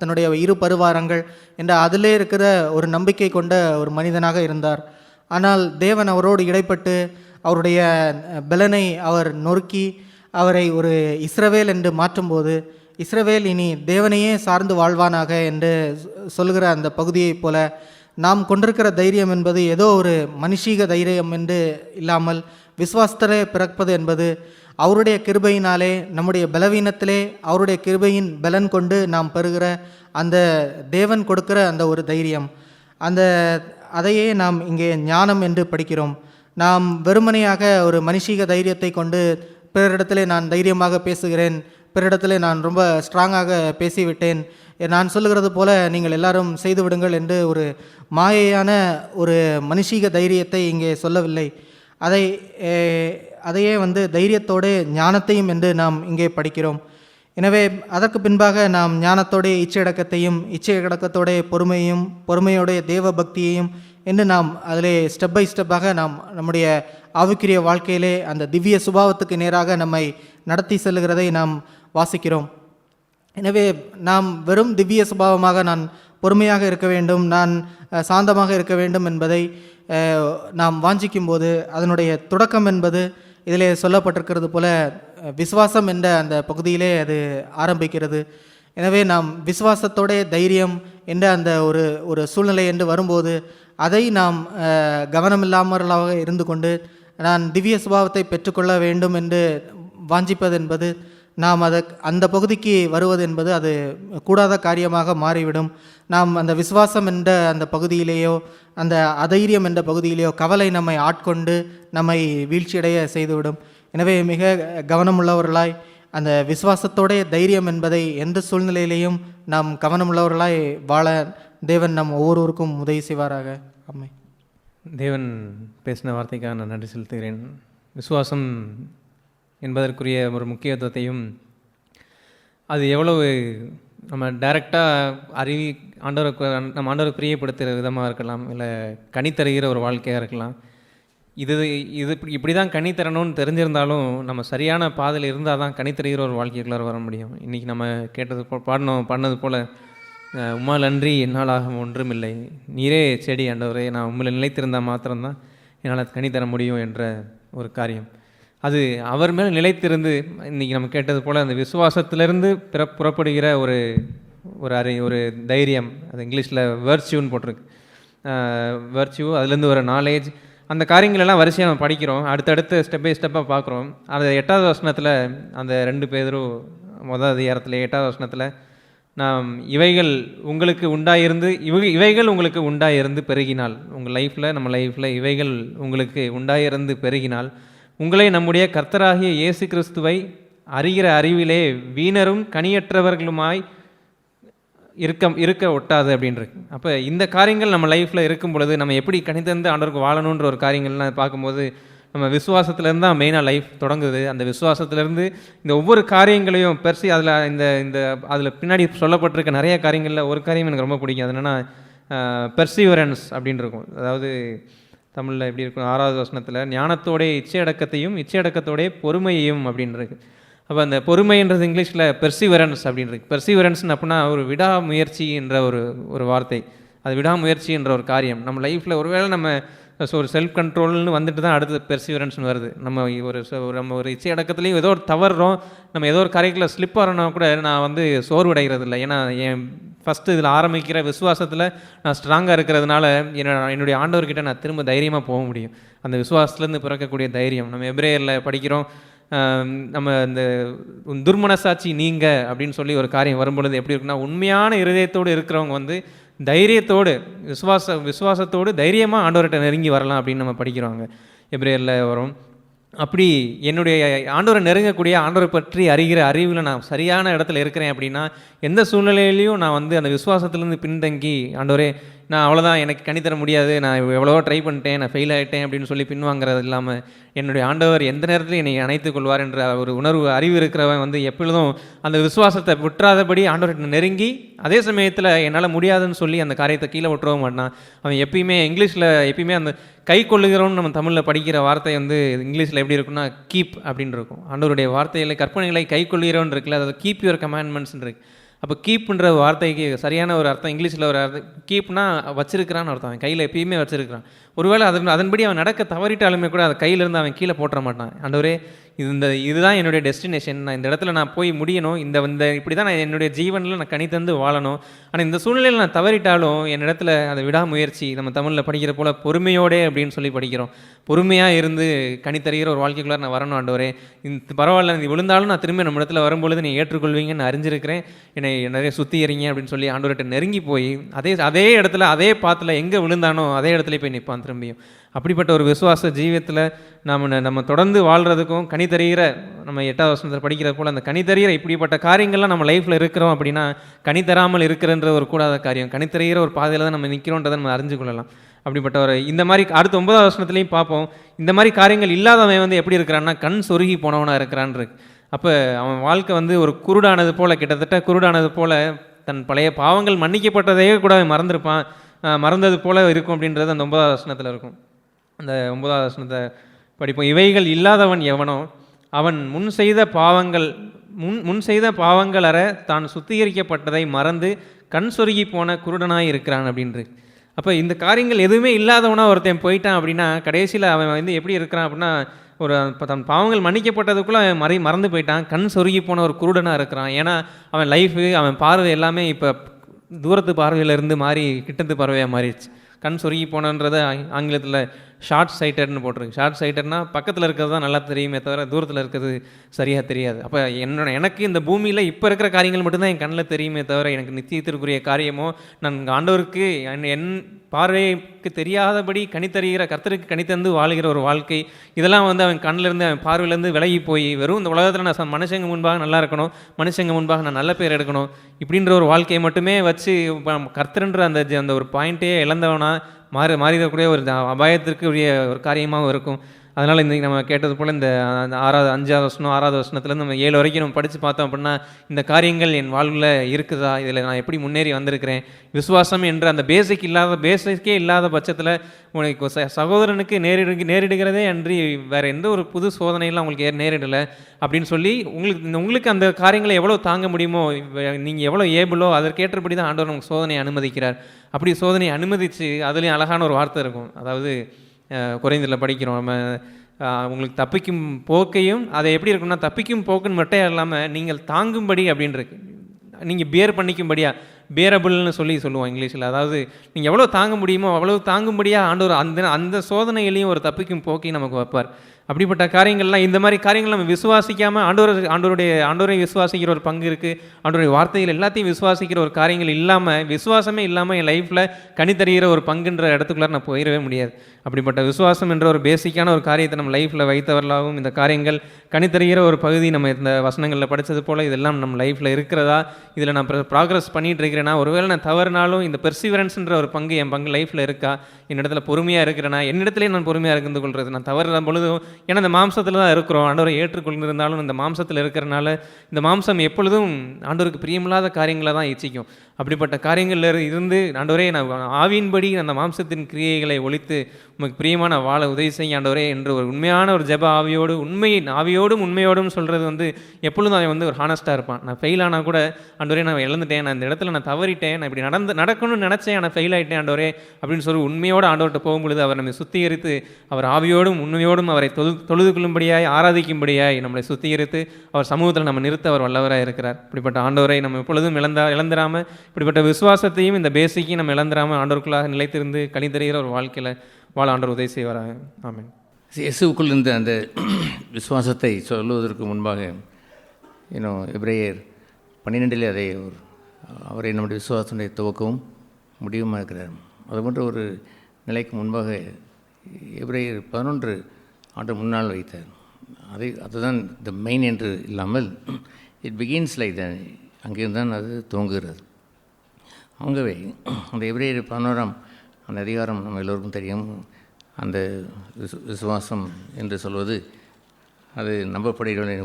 தன்னுடைய இரு பரிவாரங்கள் என்ற அதிலே இருக்கிற ஒரு நம்பிக்கை கொண்ட ஒரு மனிதனாக இருந்தார். ஆனால் தேவன் அவரோடு இடைப்பட்டு அவருடைய பலனை அவர் நொறுக்கி அவரை ஒரு இஸ்ரவேல் என்று மாற்றும்போது, இஸ்ரவேல் இனி தேவனையே சார்ந்து வாழ்வானாக என்று சொல்கிற அந்த பகுதியைப் போல நாம் கொண்டிருக்கிற தைரியம் என்பது ஏதோ ஒரு மனுஷீக தைரியம் என்று இல்லாமல் விசுவாசத்திலே பிறப்பது என்பது அவருடைய கிருபையினாலே, நம்முடைய பலவீனத்திலே அவருடைய கிருபையின் பலன் கொண்டு நாம் பெறுகிற அந்த தேவன் கொடுக்கிற அந்த ஒரு தைரியம். அதையே நாம் இங்கே ஞானம் என்று படிக்கிறோம். நாம் வெறுமனையாக ஒரு மனுஷீக தைரியத்தை கொண்டு பிறரிடத்திலே நான் தைரியமாக பேசுகிறேன், பிறரிடத்திலே நான் ரொம்ப ஸ்ட்ராங்காக பேசிவிட்டேன், நான் சொல்லுகிறது போல நீங்கள் எல்லாரும் செய்து விடுங்கள் என்று ஒரு மாயையான ஒரு மனுஷீக தைரியத்தை இங்கே சொல்லவில்லை. அதையே தைரியத்தோடு ஞானத்தையும் என்று நாம் இங்கே படிக்கிறோம். எனவே அதற்கு பின்பாக நாம் ஞானத்தோடைய இச்சையடக்கத்தையும், இச்சையடக்கத்தோடைய பொறுமையும், பொறுமையோடைய தேவ பக்தியையும் என்று நாம் அதிலே ஸ்டெப் பை ஸ்டெப்பாக நாம் நம்முடைய ஆவிக்குரிய வாழ்க்கையிலே அந்த திவ்ய சுபாவத்துக்கு நேராக நம்மை நடத்தி செல்லுகிறதை நாம் வாசிக்கிறோம். எனவே நாம் வெறும் திவ்ய சுபாவமாக நான் பொறுமையாக இருக்க வேண்டும், நான் சாந்தமாக இருக்க வேண்டும் என்பதை நாம் வாஞ்சிக்கும் போது அதனுடைய தொடக்கம் என்பது இதிலே சொல்லப்பட்டிருக்கிறது போல விசுவாசம் என்ற அந்த பகுதியிலே அது ஆரம்பிக்கிறது. எனவே நாம் விசுவாசத்தோடைய தைரியம் என்ற அந்த ஒரு சூழ்நிலை என்று வரும்போது அதை நாம் கவனமில்லாமலாக இருந்து கொண்டு நான் திவ்ய சுபாவத்தை பெற்றுக்கொள்ள வேண்டும் என்று வாஞ்சிப்பது என்பது, நாம் அந்த பகுதிக்கு வருவது என்பது அது கூடாத காரியமாக மாறிவிடும். நாம் அந்த விசுவாசம் என்ற அந்த பகுதியிலேயோ, அந்த அதைரியம் என்ற பகுதியிலேயோ கவலை நம்மை ஆட்கொண்டு நம்மை வீழ்ச்சியடைய செய்துவிடும். எனவே மிக கவனமுள்ளவர்களாய் அந்த விசுவாசத்தோடைய தைரியம் என்பதை எந்த சூழ்நிலையிலையும் நாம் கவனமுள்ளவர்களாய் வாழ தேவன் நம் ஒவ்வொருவருக்கும் உதவி செய்வாராக. ஆமை. தேவன் பேசின வார்த்தைக்காக நான் நன்றி செலுத்துகிறேன். விசுவாசம் என்பதற்குரிய ஒரு முக்கியத்துவத்தையும், அது எவ்வளவு நம்ம டைரெக்டாக நம்ம ஆண்டவரை பிரியப்படுத்துகிற விதமாக இருக்கலாம், இல்லை கனித்தருகிற ஒரு வாழ்க்கையாக இருக்கலாம். இது இப்படி தான் கனி தரணும்னு தெரிஞ்சிருந்தாலும் நம்ம சரியான பாதையில் இருந்தால் தான் கனித்தருகிற ஒரு வாழ்க்கைக்குள்ளார வர முடியும். இன்றைக்கி நம்ம கேட்டது பாடினது போல் உம்மால் அன்றி என்னால் ஆக ஒன்றும் இல்லை, நீரே செடி ஆண்டவரே, நான் உண்மையில் நிலைத்திருந்தால் மாத்திரம்தான் என்னால் கனி தர முடியும் என்ற ஒரு காரியம். அது அவர் மேலே நிலைத்திருந்து இன்றைக்கி நம்ம கேட்டது போல் அந்த விசுவாசத்திலிருந்து புறப்படுகிற ஒரு தைரியம், அது இங்கிலீஷில் வெர்ச்சியூன்னு போட்டிருக்கு. வெர்ச்சியூ, அதுலேருந்து ஒரு நாலேஜ், அந்த காரியங்களெல்லாம் வரிசையாக நம்ம படிக்கிறோம். அடுத்தடுத்து ஸ்டெப் பை ஸ்டெப்பாக பார்க்குறோம். அந்த 8வது வசனத்தில், அந்த 2 பேதுரு முதல் அதிகாரத்தில் 8வது வசனத்தில், நாம் இவைகள் உங்களுக்கு உண்டாயிருந்து பெருகினால், உங்கள் லைஃப்பில், நம்ம லைஃப்பில் இவைகள் உங்களுக்கு உண்டாயிருந்து பெருகினால் உங்களை நம்முடைய கர்த்தராகிய இயேசு கிறிஸ்துவை அறிகிற அறிவிலே வீணரும் கனியற்றவர்களுமாய் இருக்க ஒட்டாது அப்படின்றது. அப்போ இந்த காரியங்கள் நம்ம லைஃப்பில் இருக்கும் பொழுது நம்ம எப்படி கணிதந்து ஆண்டவருக்கு வாழணுன்ற ஒரு காரியங்கள்லாம் பார்க்கும்போது நம்ம விசுவாசத்துலேருந்து தான் மெயினாக லைஃப் தொடங்குது. அந்த விசுவாசத்துலேருந்து இந்த ஒவ்வொரு காரியங்களையும் அதில் பின்னாடி சொல்லப்பட்டிருக்க நிறைய காரியங்களில் ஒரு காரியம் எனக்கு ரொம்ப பிடிக்கும். அது என்னென்னா பெர்சிவரன்ஸ் அப்படின்னு இருக்கும். அதாவது தமிழில் எப்படி இருக்கும், 6வது வசனத்தில் ஞானத்தோடைய இச்சையடக்கத்தோடைய பொறுமையையும் அப்படின்றது. அப்போ அந்த பொறுமைன்றது இங்கிலீஷில் பெர்சிவரன்ஸ் அப்படின்றது. பெர்சிவரன்ஸ்னு அப்படின்னா ஒரு விடாமுயற்சி என்ற ஒரு வார்த்தை. அது விடாமுயற்சி என்ற ஒரு காரியம் நம்ம லைஃப்பில் ஒருவேளை நம்ம ஒரு செல்ஃப் கண்ட்ரோல்னு வந்துட்டு தான் அடுத்து பெர்சிவரன்ஸ்னு வருது. நம்ம ஒரு இச்சையடக்கத்துலேயும் ஏதோ ஒரு தவறுறோம், நம்ம ஏதோ ஒரு காரியத்தில் ஸ்லிப் ஆகிறோன்னா கூட நான் சோர்வடைகிறது இல்லை. ஏன்னா என் ஃபஸ்ட்டு இதில் ஆரம்பிக்கிற விசுவாசத்தில் நான் ஸ்ட்ராங்காக இருக்கிறதுனால என்னுடைய ஆண்டவர்கிட்ட நான் திரும்ப தைரியமாக போக முடியும். அந்த விசுவாசத்துலேருந்து பிறக்கக்கூடிய தைரியம் நம்ம எபிரேயரில் படிக்கிறோம். நம்ம இந்த துர்மனசாட்சி நீங்க அப்படின்னு சொல்லி ஒரு காரியம் வரும்பொழுது எப்படி இருக்குன்னா, உண்மையான இருதயத்தோடு இருக்கிறவங்க தைரியத்தோடு விசுவாசத்தோடு தைரியமாக ஆண்டவர்கிட்ட நெருங்கி வரலாம் அப்படின்னு நம்ம படிக்கிறோங்க, எபிரேயரில் வரும். அப்படி என்னுடைய ஆண்டவரை நெருங்கக்கூடிய, ஆண்டவரை பற்றி அறிகிற அறிவில் நான் சரியான இடத்துல இருக்கிறேன் அப்படின்னா எந்த சூழ்நிலையிலையும் நான் அந்த விசுவாசத்துலேருந்து பின்தங்கி ஆண்டவரே நான் அவ்வளோதான், எனக்கு கணித்தர முடியாது, நான் எவ்வளவோ ட்ரை பண்ணிட்டேன், நான் ஃபெயில் ஆகிட்டேன் அப்படின்னு சொல்லி பின்வாங்கிறது இல்லாமல் என்னுடைய ஆண்டவர் எந்த நேரத்திலையும் என்னை அணைத்துக் கொள்வார் என்ற ஒரு உணர்வு, அறிவு இருக்கிறவன் எப்பொழுதும் அந்த விசுவாசத்தை விட்டுறாதபடி ஆண்டவர்கிட்ட நெருங்கி, அதே சமயத்தில் என்னால் முடியாதுன்னு சொல்லி அந்த காரியத்தை கீழே விட்டுறவும் மாட்டான். அவன் எப்பயுமே இங்கிலீஷில் அந்த கை கொள்ளுகிறோன்னு நம்ம தமிழில் படிக்கிற வார்த்தை இங்கிலீஷில் எப்படி இருக்குன்னா கீப் அப்படின்னு இருக்கும். ஆண்டவருடைய வார்த்தைகளை கற்பனைகளை கை கொள்ளுகிறோன்னு இருக்குல்ல, அதாவது கீப் யுவர் கமாண்ட்மெண்ட்ஸ்ன்னு இருக்கு. அப்போ கீப்புன்ற வார்த்தைக்கு சரியான ஒரு அர்த்தம் இங்கிலீஷில் ஒரு அர்த்தம், கீப்னா வச்சிருக்கிறான்னு அர்த்தம். அவன் கையில் எப்பயுமே வச்சிருக்கிறான். ஒருவேளை அதன்படி அவன் நடக்க தவறிட்டாலுமே கூட அதை கையிலேருந்து அவன் கீழே போட்டுற மாட்டான். ஆண்டவரே, இதுதான் என்னுடைய டெஸ்டினேஷன், நான் இந்த இடத்துல நான் போய் முடியணும், இந்த இப்படி தான் நான் என்னுடைய ஜீவனில் நான் கனி தந்து வாழணும். ஆனால் இந்த சூழ்நிலையில் நான் தவறிட்டாலும் என் இடத்துல அதை விடாமுயற்சி, நம்ம தமிழில் படிக்கிற போல் பொறுமையோடே அப்படின்னு சொல்லி படிக்கிறோம், பொறுமையாக இருந்து கனி தருகிற ஒரு வாழ்க்கைக்குள்ளே நான் வரணும். ஆண்டவரே, இந்த பரவாயில்ல, நீ விழுந்தாலும் நான் திரும்பி நம்ம இடத்துல வரும்பொழுது நீ ஏற்றுக்கொள்வீங்கன்னு அறிஞ்சிருக்கிறேன், என்னை நிறைய சுத்தியறீங்க அப்படின்னு சொல்லி ஆண்டவர்கிட்ட நெருங்கி போய் அதே இடத்துல அதே பாத்தில் எங்கே விழுந்தானோ அதே இடத்துல போய் நிற்பான் திரும்பியும். அப்படிப்பட்ட ஒரு விசுவாச ஜீவியத்தில் நம்ம தொடர்ந்து வாழ்கிறதுக்கும் கனி தருகிற, நம்ம 8வது வசனத்தில் படிக்கிறது போல் அந்த கனி தருகிற இப்படிப்பட்ட காரியங்கள்லாம் நம்ம லைஃப்பில் இருக்கிறோம் அப்படின்னா கனி தராமல் இருக்கிறன்ற ஒரு கூடாத காரியம். கனி தருகிற ஒரு பாதையில் தான் நம்ம நிற்கிறோன்றதை நம்ம அறிஞ்சு கொள்ளலாம். அப்படிப்பட்ட ஒரு இந்த மாதிரி அடுத்த 9வது வசனத்துலையும் பார்ப்போம், இந்த மாதிரி காரியங்கள் இல்லாதவன் எப்படி இருக்கிறான்னா கண் சொருகி போனவனாக இருக்கிறான் இருக்கு. அப்போ அவன் வாழ்க்கை ஒரு குருடானது போல், கிட்டத்தட்ட குருடானது போல், தன் பழைய பாவங்கள் மன்னிக்கப்பட்டதையே கூட அவன் மறந்துருப்பான், மறந்தது போல் இருக்கும் அப்படின்றது அந்த 9வது வசனத்தில் இருக்கும். அந்த 9வது வசனத்தை படிப்போம். இவைகள் இல்லாதவன் எவனோ அவன் முன் செய்த பாவங்கள் அற தான் சுத்திகரிக்கப்பட்டதை மறந்து கண் சொருகி போன குருடனாய் இருக்கிறான் அப்படின்றது. அப்போ இந்த காரியங்கள் எதுவுமே இல்லாதவனா ஒருத்தன் போயிட்டான் அப்படின்னா கடைசியில் அவன் எப்படி இருக்கிறான் அப்படின்னா தன் பாவங்கள் மன்னிக்கப்பட்டதுக்குள்ளே அவன் மறந்து போயிட்டான், கண் சொருகி போன ஒரு குருடனாக இருக்கிறான். ஏன்னா அவன் லைஃபு, அவன் பார்வை எல்லாமே இப்போ தூரத்து பார்வையிலேருந்து மாறி கிட்டத்து பார்வையாக மாறிடுச்சு. கண் சொருகி போனன்றதை ஆங்கிலத்தில் ஷார்ட் சைட்டட்னு போட்டிருக்கு. ஷார்ட் சைட்டட்னா பக்கத்தில் இருக்கிறது தான் நல்லா தெரியுமே தவிர தூரத்தில் இருக்கிறது சரியாக தெரியாது. அப்போ எனக்கு இந்த பூமியில் இப்போ இருக்கிற காரியங்கள் மட்டும்தான் என் கண்ணில் தெரியுமே தவிர எனக்கு நித்தியத்திற்குரிய காரியமோ நான் ஆண்டவருக்கு என் பார்வைக்கு தெரியாதபடி கனித்தருகிற கர்த்தருக்கு கனித்தந்து வாழ்கிற ஒரு வாழ்க்கை, இதெல்லாம் அவன் கண்ணிலேருந்து அவன் பார்வையிலேருந்து விலகி போய் வெறும் இந்த உலகத்தில் நான் மனுஷங்க முன்பாக நல்லா இருக்கணும், மனுஷங்க முன்பாக நான் நல்ல பேர் எடுக்கணும் இப்படின்ற ஒரு வாழ்க்கையை மட்டுமே வச்சு கர்த்தர்ன்ற அந்த ஒரு பாயிண்ட்டே இழந்தவனா மாறிடக்கூடிய ஒரு அபாயத்திற்கு உரிய ஒரு காரியமாகவும் இருக்கும். அதனால் இன்றைக்கி நம்ம கேட்டது போல் இந்த 5வது வசனம் 6வது வசனத்துலேருந்து நம்ம 7 வரைக்கும் நம்ம படித்து பார்த்தோம் அப்படின்னா இந்த காரியங்கள் என் வாழ்வில் இருக்குதா, இதில் நான் எப்படி முன்னேறி வந்திருக்கிறேன், விசுவாசம் என்ற அந்த பேசிக்கே இல்லாத பட்சத்தில் உனக்கு சகோதரனுக்கு நேரிடுகிறதே அன்றி வேறு எந்த ஒரு புது சோதனையெல்லாம் உங்களுக்கு நேரிடலை அப்படின்னு சொல்லி உங்களுக்கு அந்த காரியங்களை எவ்வளோ தாங்க முடியுமோ, நீங்கள் எவ்வளோ ஏபிளோ அதற்கேற்றபடி தான் ஆண்டவர் உங்களுக்கு சோதனையை அனுமதிக்கிறார். அப்படி சோதனையை அனுமதித்து அதுலேயும் அழகான ஒரு வார்த்தை இருக்கும். அதாவது குறைந்ததில் படிக்கிறோம் நம்ம, உங்களுக்கு தப்பிக்கும் போக்கையும் அதை எப்படி இருக்குன்னா தப்பிக்கும் போக்குன்னு மட்டும் இல்லாமல் நீங்கள் தாங்கும்படி அப்படின்றது, நீங்கள் பியர் பண்ணிக்கும்படியா, பேரபிள்னு சொல்லுவோம் இங்கிலீஷில். அதாவது நீங்கள் எவ்வளோ தாங்க முடியுமோ அவ்வளோ தாங்கும்படியாக ஆண்டவர் அந்த சோதனையிலையும் ஒரு தப்பிக்கும் போக்கையும் நமக்கு வைப்பார். அப்படிப்பட்ட காரியங்கள்லாம் இந்த மாதிரி காரியங்கள் நம்ம விசுவாசிக்காமல் ஆண்டவரை விசுவாசிக்கிற ஒரு பங்கு இருக்குது, ஆண்டவருடைய வார்த்தைகள் எல்லாத்தையும் விசுவாசிக்கிற ஒரு காரியங்கள் இல்லாமல், விசுவாசமே இல்லாமல் என் லைஃப்பில் கனி தருகிற ஒரு பங்குன்ற இடத்துக்குள்ளே நான் போயிடவே முடியாது. அப்படிப்பட்ட விசுவாசம் என்ற ஒரு பேசிக்கான ஒரு காரியத்தை நம்ம லைஃப்பில் வைத்தவர்களாகவும் இந்த காரியங்கள் கனி தருகிற ஒரு பகுதி நம்ம இந்த வசனங்களில் படித்தது போல் இதெல்லாம் நம்ம லைஃப்பில் இருக்கிறதா, இதில் நான் ப்ராக்ரஸ் பண்ணிகிட்டு இருக்கிறேன்னா, ஒருவேளை நான் தவறுனாலும் இந்த பெர்சிவரன்ஸ்ன்ற ஒரு பங்கு என் பங்கு லைஃப்பில் இருக்கா, என்னிடத்துல பொறுமையாக இருக்கிறேன்னா, என்னிடத்துலேயே நான் பொறுமையாக இருந்து கொள்வது, நான் தவறுற பொழுதும் ஏன்னா இந்த மாம்சத்தில் தான் இருக்கிறோம், ஆண்டவரை ஏற்றுக்கொண்டிருந்தாலும் இந்த மாம்சத்தில் இருக்கிறனால இந்த மாம்சம் எப்பொழுதும் ஆண்டவருக்கு பிரியமில்லாத காரியங்களை தான் இச்சிக்கும். அப்படிப்பட்ட காரியங்களில் இருந்து ஆண்டவரே நான் ஆவியின்படி அந்த மாம்சத்தின் கிரியைகளை ஒழித்து உமக்கு பிரியமான வாழ உதவி செய்ய ஆண்டவரே என்று ஒரு உண்மையான ஒரு ஜெப ஆவியோடு ஆவியோடும் உண்மையோடும் சொல்கிறது எப்பொழுதும் அவன் ஒரு ஹானஸ்ட்டாக இருப்பான். நான் ஃபெயில் ஆனால் கூட ஆண்டவரே நான் இழந்துட்டேன், நான் இந்த இடத்துல நான் தவறிட்டேன், நான் இப்படி நடக்கணும்னு நினச்சேன் ஆனால் ஃபெயில் ஆகிட்டேன் ஆண்டவரே அப்படின்னு சொல்லி உண்மையோடு ஆண்டவர்கிட்ட போகும்பொழுது அவர் நம்மை சுத்திகரித்து அவர் ஆவியோடும் உண்மையோடும் அவரை தொழுது கொள்ளும்படியாய் ஆராதிக்கும்படியாய் நம்மளை சுத்திகரித்து அவர் சமூகத்தில் நம்ம நிறுத்த அவர் வல்லவராக இருக்கிறார். இப்படிப்பட்ட ஆண்டவரை நம்ம எப்பொழுதும் இழந்துடாமல், இப்படிப்பட்ட விசுவாசத்தையும் இந்த பேசிக்கையும் நம்ம இழந்துடாமல் ஆண்டவருக்குள்ளாக நிலைத்திருந்து கனி தருகிற ஒரு வாழ்க்கையில் வாழ ஆண்டவர் உதவி செய்வாராக. ஆமென். இயேசுவுக்குள் இருந்த அந்த விசுவாசத்தை சொல்லுவதற்கு முன்பாக எபிரேயர் 12 அவரை நம்முடைய விசுவாசத்தை துவக்கவும் முடிவுமாக இருக்கிறார். அதுபோன்ற ஒரு நிலைக்கு முன்பாக எபிரேயர் 11 ஆண்டு முன்னால் வைத்தார். அதுதான் த மெயின் என்று இல்லாமல் இட் பிகின்ஸ் லைக் த அங்கிருந்து தான் அது துவங்குகிறது. ஆகவே அந்த எபிரேயர் 11 அந்த அதிகாரம் நம்ம எல்லோருக்கும் தெரியும். அந்த விசுவாசம் என்று சொல்வது அது நம்பப்படுகிறவனுடைய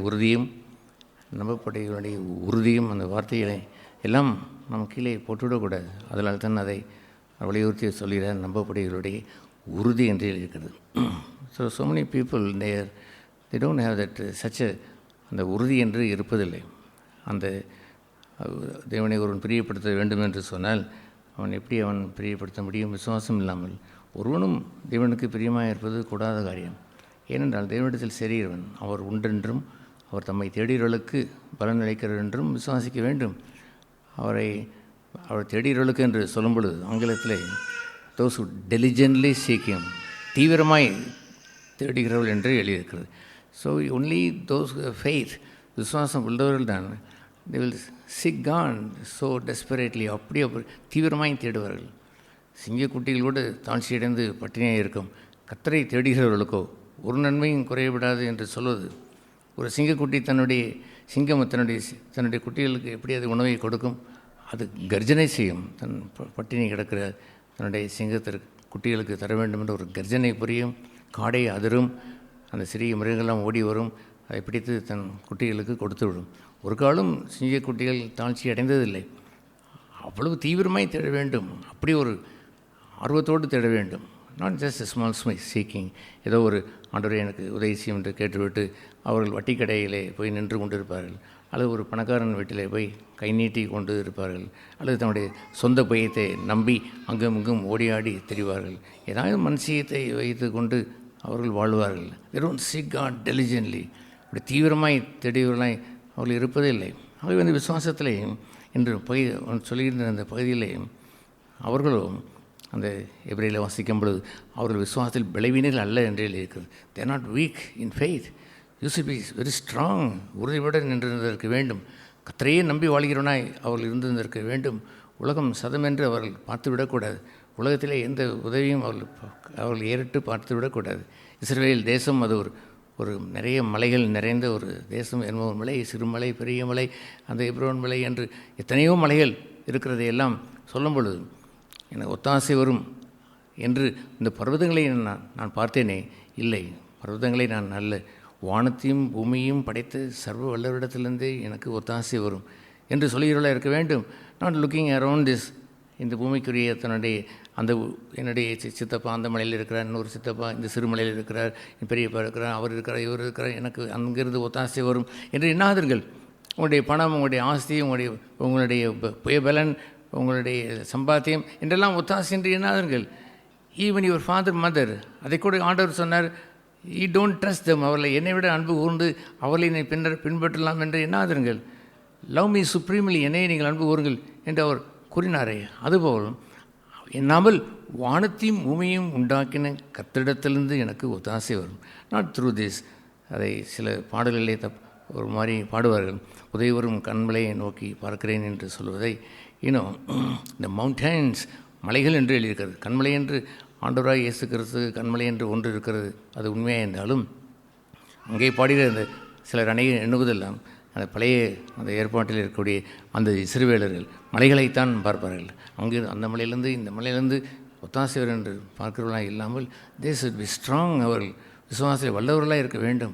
உறுதியும் அந்த வார்த்தைகளை எல்லாம் நம்ம கீழே போட்டுவிடக்கூடாது. அதனால் தான் அதை வலியுறுத்தி சொல்கிறார், நம்பப்படுகிறவருடைய உறுதி என்று இருக்கிறது. So many people they don't have that such a அந்த உறுதி என்று இருப்பதில்லை. அந்த தேவனை ஒருவன் பிரியப்படுத்த வேண்டும் என்று சொன்னால் அவன் எப்படி அவன் பிரியப்படுத்த முடியும்? விசுவாசம் இல்லாமல் ஒருவனும் தேவனுக்கு பிரியமாக இருப்பது கூடாத காரியம். ஏனென்றால் தேவனிடத்தில் சரிகிறவன் அவர் உண்டென்றும் அவர் தம்மை தேடியவர்களுக்கு பலன் அளிக்கிறார் என்றும் விசுவாசிக்க வேண்டும். அவர் தேடியவர்களுக்கு என்று சொல்லும் பொழுது ஆங்கிலத்திலே those who diligently seek him, தீவிரமாய் தேடுகிறவர்கள் என்று எழுதியிருக்கிறது. So only those who have faith, விசுவாசம் உள்ளவர்கள் தான் they will seek God so desperately, அப்படி தீவிரமாய் தேடுவார்கள். சிங்கக்குட்டிகள் கூட தாழ்ச்சியடைந்து பட்டினியாக இருக்கும். கர்த்தரை தேடுகிறவர்களுக்கோ ஒரு நன்மையும் குறையவிடாது என்று சொல்வது. ஒரு சிங்கக்குட்டி சிங்கம் தன்னுடைய குட்டிகளுக்கு எப்படி அது உணவை கொடுக்கும்? அது கர்ஜனை செய்யும். தன் பட்டினி கிடக்கிற தன்னுடைய சிங்கத்திற்கு குட்டிகளுக்கு தர வேண்டும் என்ற ஒரு கர்ஜனை புரியும். காடை அதிரும். அந்த சிறிய மிருகங்கள்லாம் ஓடி வரும். அதை பிடித்து தன் குட்டிகளுக்கு கொடுத்து விடும். ஒரு காலம் சிங்கக்குட்டிகள் தாழ்ச்சி அடைந்ததில்லை. அவ்வளவு தீவிரமாய் தேட வேண்டும். அப்படி ஒரு ஆர்வத்தோடு தேட வேண்டும். நாட் ஜஸ்ட் ஸ்மால் சீக்கிங், ஏதோ ஒரு ஆண்டவரே எனக்கு உதவி செய்யும் என்று கேட்டுவிட்டு அவர்கள் வட்டி கடையிலே போய் நின்று கொண்டிருப்பார்கள், அல்லது ஒரு பணக்காரன் வீட்டிலே போய் கை நீட்டி கொண்டு இருப்பார்கள், அல்லது தன்னுடைய சொந்த பயத்தை நம்பி அங்கும் இங்கும் ஓடியாடி திரிவார்கள். ஏதாவது மனுஷியத்தை வைத்து கொண்டு அவர்கள் வாழ்வார்கள். they don't seek God diligently. அப்படி தீவிரமாய் தேடியவர்களாய் அவர்கள் இருப்பதே இல்லை. ஆகவே விசுவாசத்திலே என்று சொல்லியிருந்த அந்த பகுதியிலே அவர்களும் அந்த எபிரேயரில் வாசிக்கும் பொழுது அவர்கள் விசுவாசத்தில் பலவீனர்கள் அல்ல என்று எழுதியிருக்கிறது. they are not weak in faith. you should be very strong. உறுதியுடன் நின்றிருந்திருக்க வேண்டும். கர்த்தரையே நம்பி வாழ்கிறவனாய் அவர்கள் இருந்திருந்திருக்க வேண்டும். உலகம் சதமென்று அவர்கள் பார்த்து விடக்கூடாது. உலகத்திலே எந்த உதவியும் அவர்கள் ஏறிட்டு பார்த்து விடக்கூடாது. இஸ்ரவேல் தேசம் அது ஒரு நிறைய மலைகள் நிறைந்த ஒரு தேசம். என்பது மலை, சிறுமலை, பெரிய மலை, அந்த எப்ரோன் மலை என்று எத்தனையோ மலைகள் இருக்கிறதையெல்லாம் சொல்லும் பொழுது எனக்கு ஒத்தாசை வரும் என்று இந்த பர்வதங்களை நான் பார்த்தேனே, இல்லை, பர்வதங்களை நான் அல்ல, வானத்தையும் பூமியையும் படைத்த சர்வ வல்லவரிடத்திலிருந்தே எனக்கு ஒத்தாசை வரும் என்று சொல்லுகிறவர்களாக இருக்க வேண்டும். நாட் லுக்கிங் அரவுண்ட் திஸ், இந்த பூமிக்குரிய என்னுடைய சித்தப்பா அந்த மலையில் இருக்கிறார், இன்னொரு சித்தப்பா இந்த சிறுமலையில் இருக்கிறார், பெரியப்பா இருக்கிறார், அவர் இருக்கிறார், இவர் இருக்கிறார், எனக்கு அங்கிருந்து ஒத்தாசை வரும் என்று எண்ணாதீர்கள். உங்களுடைய பணம், உங்களுடைய ஆஸ்தி, உங்களுடைய புயபலன், உங்களுடைய சம்பாத்தியம் என்றெல்லாம் ஒத்தாசை என்று எண்ணாதீர்கள். ஈவன் யுவர் ஃபாதர் மதர், அதை கூட ஆண்டவர் சொன்னார், யூ டோன்ட் ட்ரஸ்ட் தம், அவர்களை என்னை விட அன்பு கூர்ந்து அவர்களை என்னை பின்பற்றலாம் என்று எண்ணாதீர்கள். லவ் மீ சுப்ரீம்லி, என்னையை நீங்கள் அன்பு கூறுங்கள் என்று அவர் கூறினாரே, அதுபோல் எண்ணாமல் வானத்தையும் பூமியையும் உண்டாக்கின கர்த்தரிடத்திலிருந்து எனக்கு ஒத்தாசை வரும். Not through this. அதை சில பாடல்களே ஒரு மாதிரி பாடுவார்கள். உதவி வரும் கண்மலையை நோக்கி பார்க்கிறேன் என்று சொல்வதை இந்த மவுண்டன்ஸ், மலைகள் என்று எழுதியிருக்கிறது. கண்மலை என்று ஆண்டவராய் இயேசு கிறிஸ்து கண்மலை என்று ஒன்று இருக்கிறது. அது உண்மையாக இருந்தாலும் அங்கே பாடுகிற அந்த சிலர் எண்ணுவதெல்லாம் அந்த பழைய அந்த ஏற்பாட்டில் இருக்கக்கூடிய அந்த இஸ்ரவேலர்கள் மலைகளைத்தான் பார்ப்பார்கள். அங்கே அந்த மலையிலேருந்து இந்த மலையிலேருந்து ஒத்தாசைவர் என்று பார்க்கிறவர்களாக இல்லாமல் தே ஷுட் பி ஸ்ட்ராங். அவர்கள் விசுவாசத்தில் வல்லவர்களாக இருக்க வேண்டும்.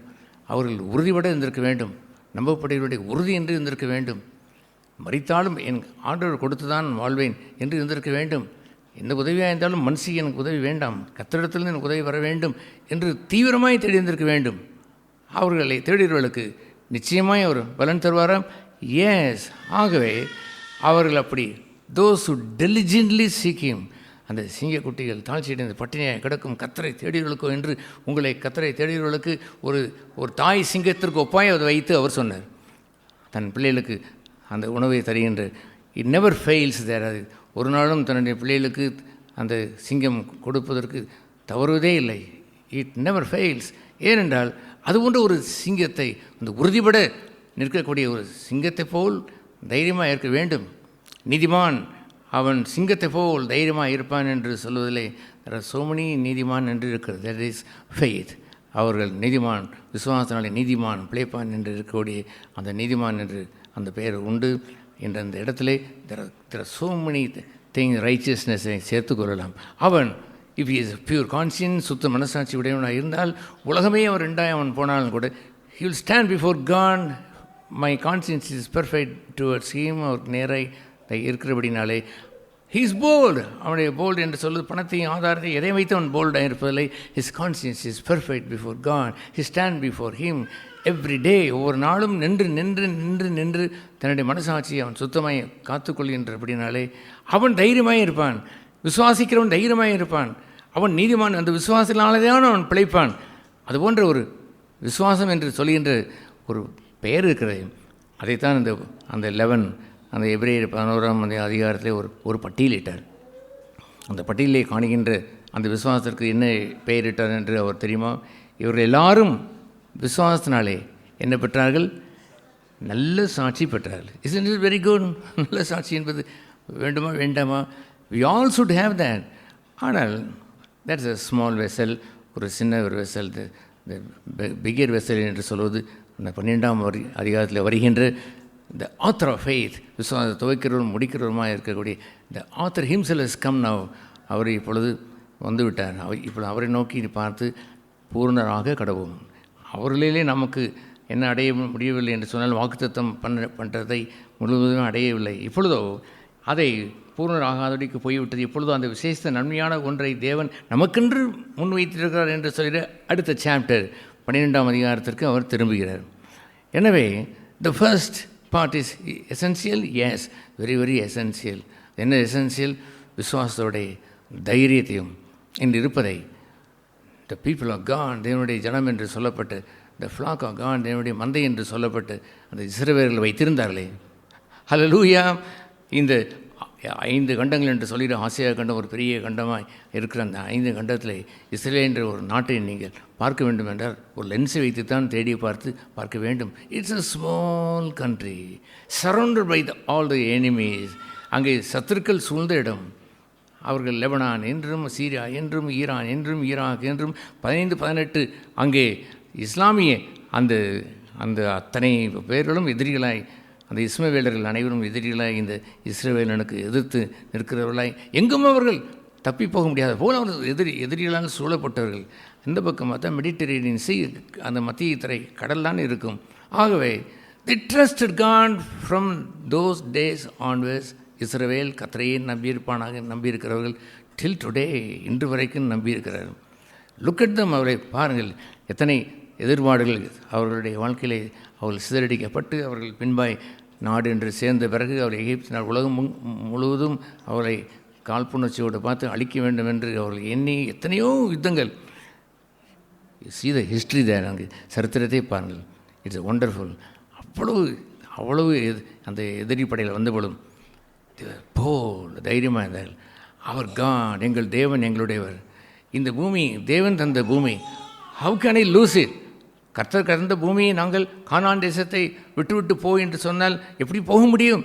அவர்கள் உறுதிபட இருந்திருக்க வேண்டும். நம்பப்படுகிறவருடைய உறுதி என்று இருந்திருக்க வேண்டும். மரித்தாலும் என் ஆண்டவர் கொடுத்து தான் வாழ்வேன் என்று இருந்திருக்க வேண்டும். எந்த உதவியாக இருந்தாலும் மனுஷி எனக்கு உதவி வேண்டாம், கர்த்தரிடத்திலிருந்து எனக்கு உதவி வர வேண்டும் என்று தீவிரமாய் தேடி இருந்திருக்க வேண்டும். அவர்களை தேடுகிறவர்களுக்கு நிச்சயமாய் அவர் பலன் தருவாராம். எஸ், ஆகவே அவர்கள் அப்படி those who diligently seek him, அந்த சிங்கக்குட்டிகள் தாழ்ச்சியடைந்து பட்டினியாக கிடக்கும் கர்த்தரை தேடுகிறவர்களுக்கோ என்று உங்களை கர்த்தரை தேடுகிறவர்களுக்கு ஒரு தாய் சிங்கத்திற்கு ஒப்பாய் அதை வைத்து அவர் சொன்னார். தன் பிள்ளைகளுக்கு அந்த உணவை தருகின்ற இட் நெவர் ஃபெயில்ஸ் தேர். அது ஒரு நாளும் தன்னுடைய பிள்ளைகளுக்கு அந்த சிங்கம் கொடுப்பதற்கு தவறுவதே இல்லை. It never fails. ஏனென்றால் அது போன்ற ஒரு சிங்கத்தை, அந்த உறுதிபட நிற்கக்கூடிய ஒரு சிங்கத்தை போல் தைரியமாக இருக்க வேண்டும். நீதிமான் அவன் சிங்கத்தை போல் தைரியமாக இருப்பான் என்று சொல்வதிலே சோமனி நீதிமான் என்று இருக்கிறது. That is faith. அவர்கள் நீதிமான், விசுவாசனாலே நீதிமான் பிழைப்பான் என்று இருக்கக்கூடிய அந்த நீதிமான் என்று அந்த பெயர் உண்டு. என்ற அந்த இடத்திலே there are so many things, ரைச்சியஸ்னஸை சேர்த்து கொள்ளலாம். அவன் if he is pure conscious, சுத்த மனசாட்சி உடையவனாக இருந்தால் உலகமே அவன் ரெண்டாய் அவன் போனாலும் கூட he will stand before God. my conscience is perfect towards him. அவர் நேராய் இருக்கிறபடினாலே ஹீஸ் போல்டு. அவனுடைய போல்டு என்று சொல்வது பணத்தையும் ஆதாரத்தையும் எதை வைத்து அவன் போல்டாக இருப்பதில்லை. His conscience is perfect before God. He stand before him every day. ஒவ்வொரு நாளும் நின்று நின்று நின்று நின்று தன்னுடைய மனசாட்சியை அவன் சுத்தமாய் காத்துக்கொள்கின்றபடினாலே அவன் தைரியமாய் இருப்பான். விசுவாசிக்கிறவன் தைரியமாய் இருப்பான். அவன் நீதிமான். அந்த விசுவாசத்தினால்தான் அவன் பிழைப்பான். அதுபோன்ற ஒரு விசுவாசம் என்று சொல்கின்ற ஒரு பெயர் இருக்கிறது. அதைத்தான் அந்த 11 அந்த எபிரேயர் 11ஆம் அதிகாரத்திலே ஒரு பட்டியலிட்டார். அந்த பட்டியலை காணுகின்ற அந்த விசுவாசத்திற்கு என்ன பெயரிட்டார் என்று அவர் தெரியுமா? இவர்கள் எல்லாரும் விசுவாசத்தினாலே என்ன பெற்றார்கள்? நல்ல சாட்சி பெற்றார்கள். Isn't it very good? நல்ல சாட்சி என்பது வேண்டுமா வேண்டாமா? we all should have that. ஆனால் that's a small vessel. ஒரு சின்ன ஒரு வெசல். பிகர் வெசல் என்று சொல்வது அந்த 12ஆம் அதிகாரத்தில் வருகின்ற the author of faith, விசுவாசத்தை துவைக்கிறவரும் முடிக்கிறவருமாக இருக்கக்கூடிய the author himself has come now. அவர் இப்பொழுது வந்துவிட்டார். இப்பொழுது அவரை நோக்கி பார்த்து பூர்ணராக கடவோம். அவர்களிலே நமக்கு என்ன அடைய முடியவில்லை என்று சொன்னால் வாக்குத்தத்தம் பண்ணுறதை முழுவதும் அடையவில்லை. இப்பொழுதோ அதை பூர்ணராகாதடிக்கு போய்விட்டது. இப்பொழுதோ அந்த விசேஷ நன்மையான ஒன்றை தேவன் நமக்கென்று முன்வைத்திருக்கிறார் என்று சொல்கிற அடுத்த சாப்டர் 12ஆம் அதிகாரத்திற்கு அவர் திரும்புகிறார். எனவே the first part is essential. Yes, very very essential. என்ன எசென்சியல்? விசுவாசத்தோடைய தைரியத்தையும் என்று இருப்பதை the people of God, தேவனுடைய ஜனம் என்று சொல்லப்பட்டு, the flock of God, தேவனுடைய மந்தை என்று சொல்லப்பட்டு அந்த இஸ்ரவேலர்கள் வைத்திருந்தார்களே. ஹல்லேலூயா. இந்த 5 கண்டங்கள் என்று சொல்லிட ஆசியா கண்டம் ஒரு பெரிய கண்டமாக இருக்கிற அந்த 5 கண்டத்தில் இஸ்ரேல் என்ற ஒரு நாட்டை நீங்கள் பார்க்க வேண்டும் என்றால் ஒரு லென்ஸை வைத்து தான் தேடி பார்க்க வேண்டும். It's a small country surrounded by all the enemies. அங்கே சத்துருக்கள் சூழ்ந்த இடம். அவர்கள் லெபனான் என்றும், சீரியா என்றும், ஈரான் என்றும், ஈராக் என்றும் 15-18 அங்கே இஸ்லாமிய அந்த அந்த அத்தனை பேர்களும் எதிரிகளாய், அந்த இஸ்மவேலர்கள் அனைவரும் எதிரிகளாய் இந்த இஸ்ரவேலனுக்கு எதிர்த்து நிற்கிறவர்களாய், எங்கும் அவர்கள் தப்பி போக முடியாத போல் அவர்கள் எதிரிகளாக சூழப்பட்டவர்கள். இந்த பக்கம் பார்த்தா மெடிட்டரேனியன் சி, அந்த மத்திய திரை கடல் தான் இருக்கும். ஆகவே the trusted God from those days onwards. இஸ்ரவேல் கர்த்தரையே நம்பியிருக்கிறவர்கள் டில் டுடே, இன்று வரைக்கும் நம்பியிருக்கிறார்கள். லுக் அட் தம். அவர்களை பாருங்கள், எத்தனை எதிர்பாடுகள் அவர்களுடைய வாழ்க்கையிலே அவர்கள் சிதறடிக்கப்பட்டு அவர்கள் பின்பாய் நாடு என்று சேர்ந்த பிறகு அவர் எகிப்து நாடு உலகம் முழுவதும் அவரை காழ்ப்புணர்ச்சியோடு பார்த்து அழிக்க வேண்டும் என்று அவர்கள் எண்ணி எத்தனையோ யுத்தங்கள். சீத ஹிஸ்ட்ரி தான், அங்கே சரித்திரத்தை பாருங்கள். It's wonderful. அவ்வளவு அந்த எதிரி படையில் வந்தபடும் போல் தைரியமாக இருந்தார்கள். அவர் காட், எங்கள் தேவன் எங்களுடையவர். இந்த பூமி தேவன் தந்த பூமி. How can I loose it? கர்த்தர் கறந்த பூமியை நாங்கள் கானான் தேசத்தை விட்டு போ என்று சொன்னால் எப்படி போக முடியும்?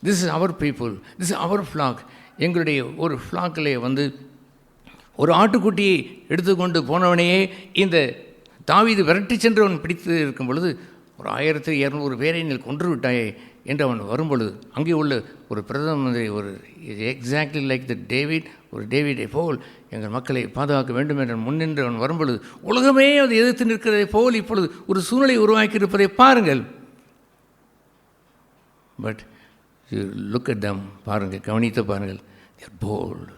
This is our people, this is our flag. எங்களுடைய ஒரு ஃப்ளாக்கிலே வந்து ஒரு ஆட்டுக்குட்டியை எடுத்துக்கொண்டு போனவனையே இந்த தாவீது விரட்டி சென்று அவன் பிடித்து இருக்கும் பொழுது, ஒரு 1200 பேரை நீங்கள் கொன்று விட்டாயே என்று அவன் வரும்பொழுது, அங்கே உள்ள ஒரு பிரதம மந்திரி ஒரு எக்ஸாக்ட்லி லைக் த டேவிட், ஒரு டேவிடை போல் எங்கள் மக்களை பாதுகாக்க வேண்டும் என்று முன்னின்று அவன் வரும்பொழுது உலகமே அதை எதிர்த்து நிற்கிறதை போல் இப்பொழுது ஒரு சூழ்நிலை உருவாக்கி இருப்பதை பாருங்கள். But you look at them, பாருங்கள், கவனித்து பாருங்கள். They're bold.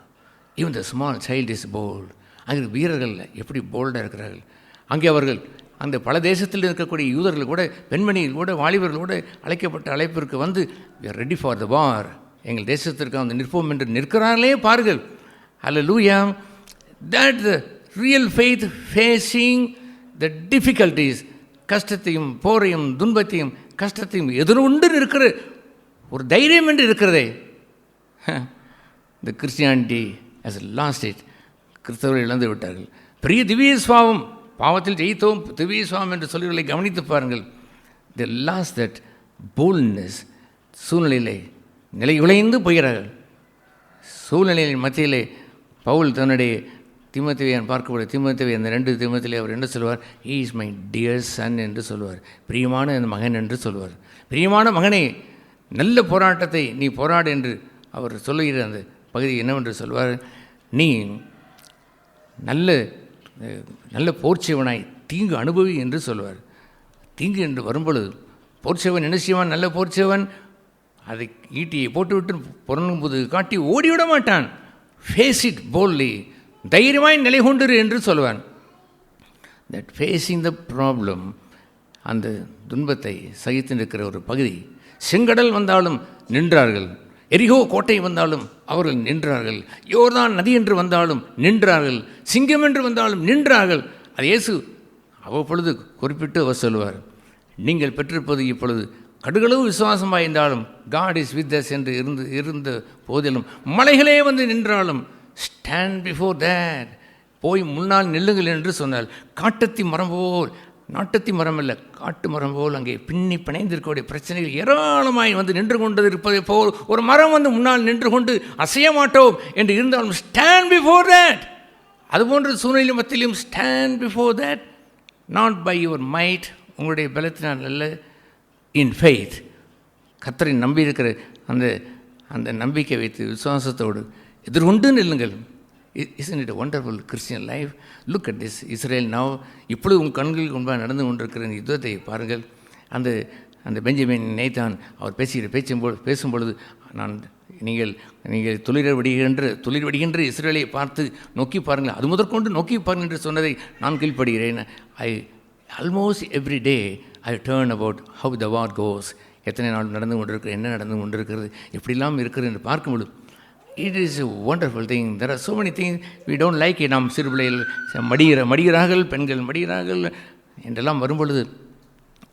Even the small child is bold. அங்கே வீரர்கள் எப்படி போல்டாக இருக்கிறார்கள். அங்கே அவர்கள் அந்த பல தேசத்தில் இருக்கக்கூடிய யூதர்கள் கூட, பெண்மணிகள் கூட, வாலிபர்கள் கூட அழைக்கப்பட்ட அழைப்பிற்கு வந்து we are ready for the war, எங்கள் தேசத்திற்கு வந்து நிற்போம் என்று நிற்கிறார்களே பாருங்கள். Hallelujah. That the real faith facing the difficulties, கஷ்டத்தையும் போரையும் துன்பத்தையும் கஷ்டத்தையும் எதிர்கொண்டு இருக்கிற ஒரு தைரியம் என்று இருக்கிறதே. The Christianity has lost it. கிறிஸ்தவர்கள் இழந்து விட்டார்கள். பெரிய திவ்ய சுவாவம், பாவத்தில் ஜெயித்தோம் திவ்ய சுவாமம் என்று சொல்லிகளை கவனித்து பாருங்கள். they lost that boldness. சூழ்நிலையிலே நிலை உழைந்து போகிறார்கள். சூழ்நிலையின் மத்தியிலே பவுல் தன்னுடைய தீமோத்தேயுவை பார்க்கக்கூடிய தீமோத்தேயு அந்த 2 தீமோத்தேயுவிலே அவர் என்ன சொல்வார்? he is my dear son என்று சொல்வார். பிரியமான அந்த மகன் என்று சொல்வார். பிரியமான மகனே, நல்ல போராட்டத்தை நீ போராடு என்று அவர் சொல்லுகிற அந்த பகுதி என்னவென்று சொல்வார்? நீ நல்ல போர்ச்சேவனாய் தீங்கு அனுபவி என்று சொல்வார். தீங்கு என்று வரும்பொழுது போர்ச்சேவன் என்ன செய்வான்? நல்ல போர்ச்சேவன் அதை ஈட்டியை போட்டுவிட்டு புறணும்போது காட்டி ஓடிவிட மாட்டான். ஃபேஸ் இட் போல்ட்லி, தைரியமாய் நிலை கொண்டிரு என்று சொல்வான். தட் ஃபேஸிங் த ப்ராப்ளம், அந்த துன்பத்தை சகித்து நிற்கிற ஒரு பகுதி. செங்கடல் வந்தாலும் நின்றார்கள், எரிகோ கோட்டை வந்தாலும் அவர்கள் நின்றார்கள், யோர்தான் நதி என்று வந்தாலும் நின்றார்கள், சிங்கம் என்று வந்தாலும் நின்றார்கள். அது இயேசு அவ்வப்பொழுது குறிப்பிட்டு அவர் சொல்வார், நீங்கள் பெற்றிருப்பது இப்பொழுது கடுகளவு விசுவாசமாக இருந்தாலும் காட் இஸ் வித் அஸ் என்று இருந்த போதிலும் மலைகளே வந்து நின்றாலும் ஸ்டாண்ட் பிஃபோர் தேட், போய் முன்னால் நில்லுங்கள் என்று சொன்னால் காட்டத்தி மரம் போல், நாட்டத்தி மரம் அல்ல காட்டு மரம் போல் அங்கே பின்னி பிணைந்திருக்கக்கூடிய பிரச்சனைகள் ஏராளமாய் வந்து நின்று கொண்டு இருப்பதை போல் ஒரு மரம் வந்து முன்னால் நின்று கொண்டு அசைய மாட்டோம் என்று இருந்தாலும் ஸ்டாண்ட் பிஃபோர் தேட். அதுபோன்ற சூழ்நிலை மத்தியிலும் stand before that, not by your might, உங்களுடைய பலத்தினால் அல்ல, இன் ஃபெய்த், கர்த்தரை நம்பியிருக்கிற அந்த நம்பிக்கை வைத்து விசுவாசத்தோடு எதிர்கொண்டு நில்லுங்கள். Isn't it a wonderful Christian life? Look at this Israel now. இப்பொழுது உங்கள் கண்களுக்கு முன்பாக நடந்து கொண்டிருக்கிற யுத்தத்தை பாருங்கள். அந்த பெஞ்சமின் நேத்தான் அவர் பேசும்பொழுது நீங்கள் துளிர் வடிகின்ற இஸ்ரேலை பார்த்து நோக்கி பாருங்கள், அது முதற்கொண்டு நோக்கி பாருங்கள் என்று சொன்னதை நான் கீழ்ப்படுகிறேன். Almost every day I turn about how the war goes. எத்தனை நாள் நடந்து கொண்டிருக்கிறது, என்ன நடந்து கொண்டிருக்கிறது, எப்படிலாம் இருக்கிறது என்று பார்க்கும்பொழுது it is a wonderful thing. There are so many things we don't like it. நாம் சிறு பிள்ளைகள் மடிகிறார்கள், பெண்கள் மடிகிறார்கள் என்றெல்லாம் வரும்பொழுது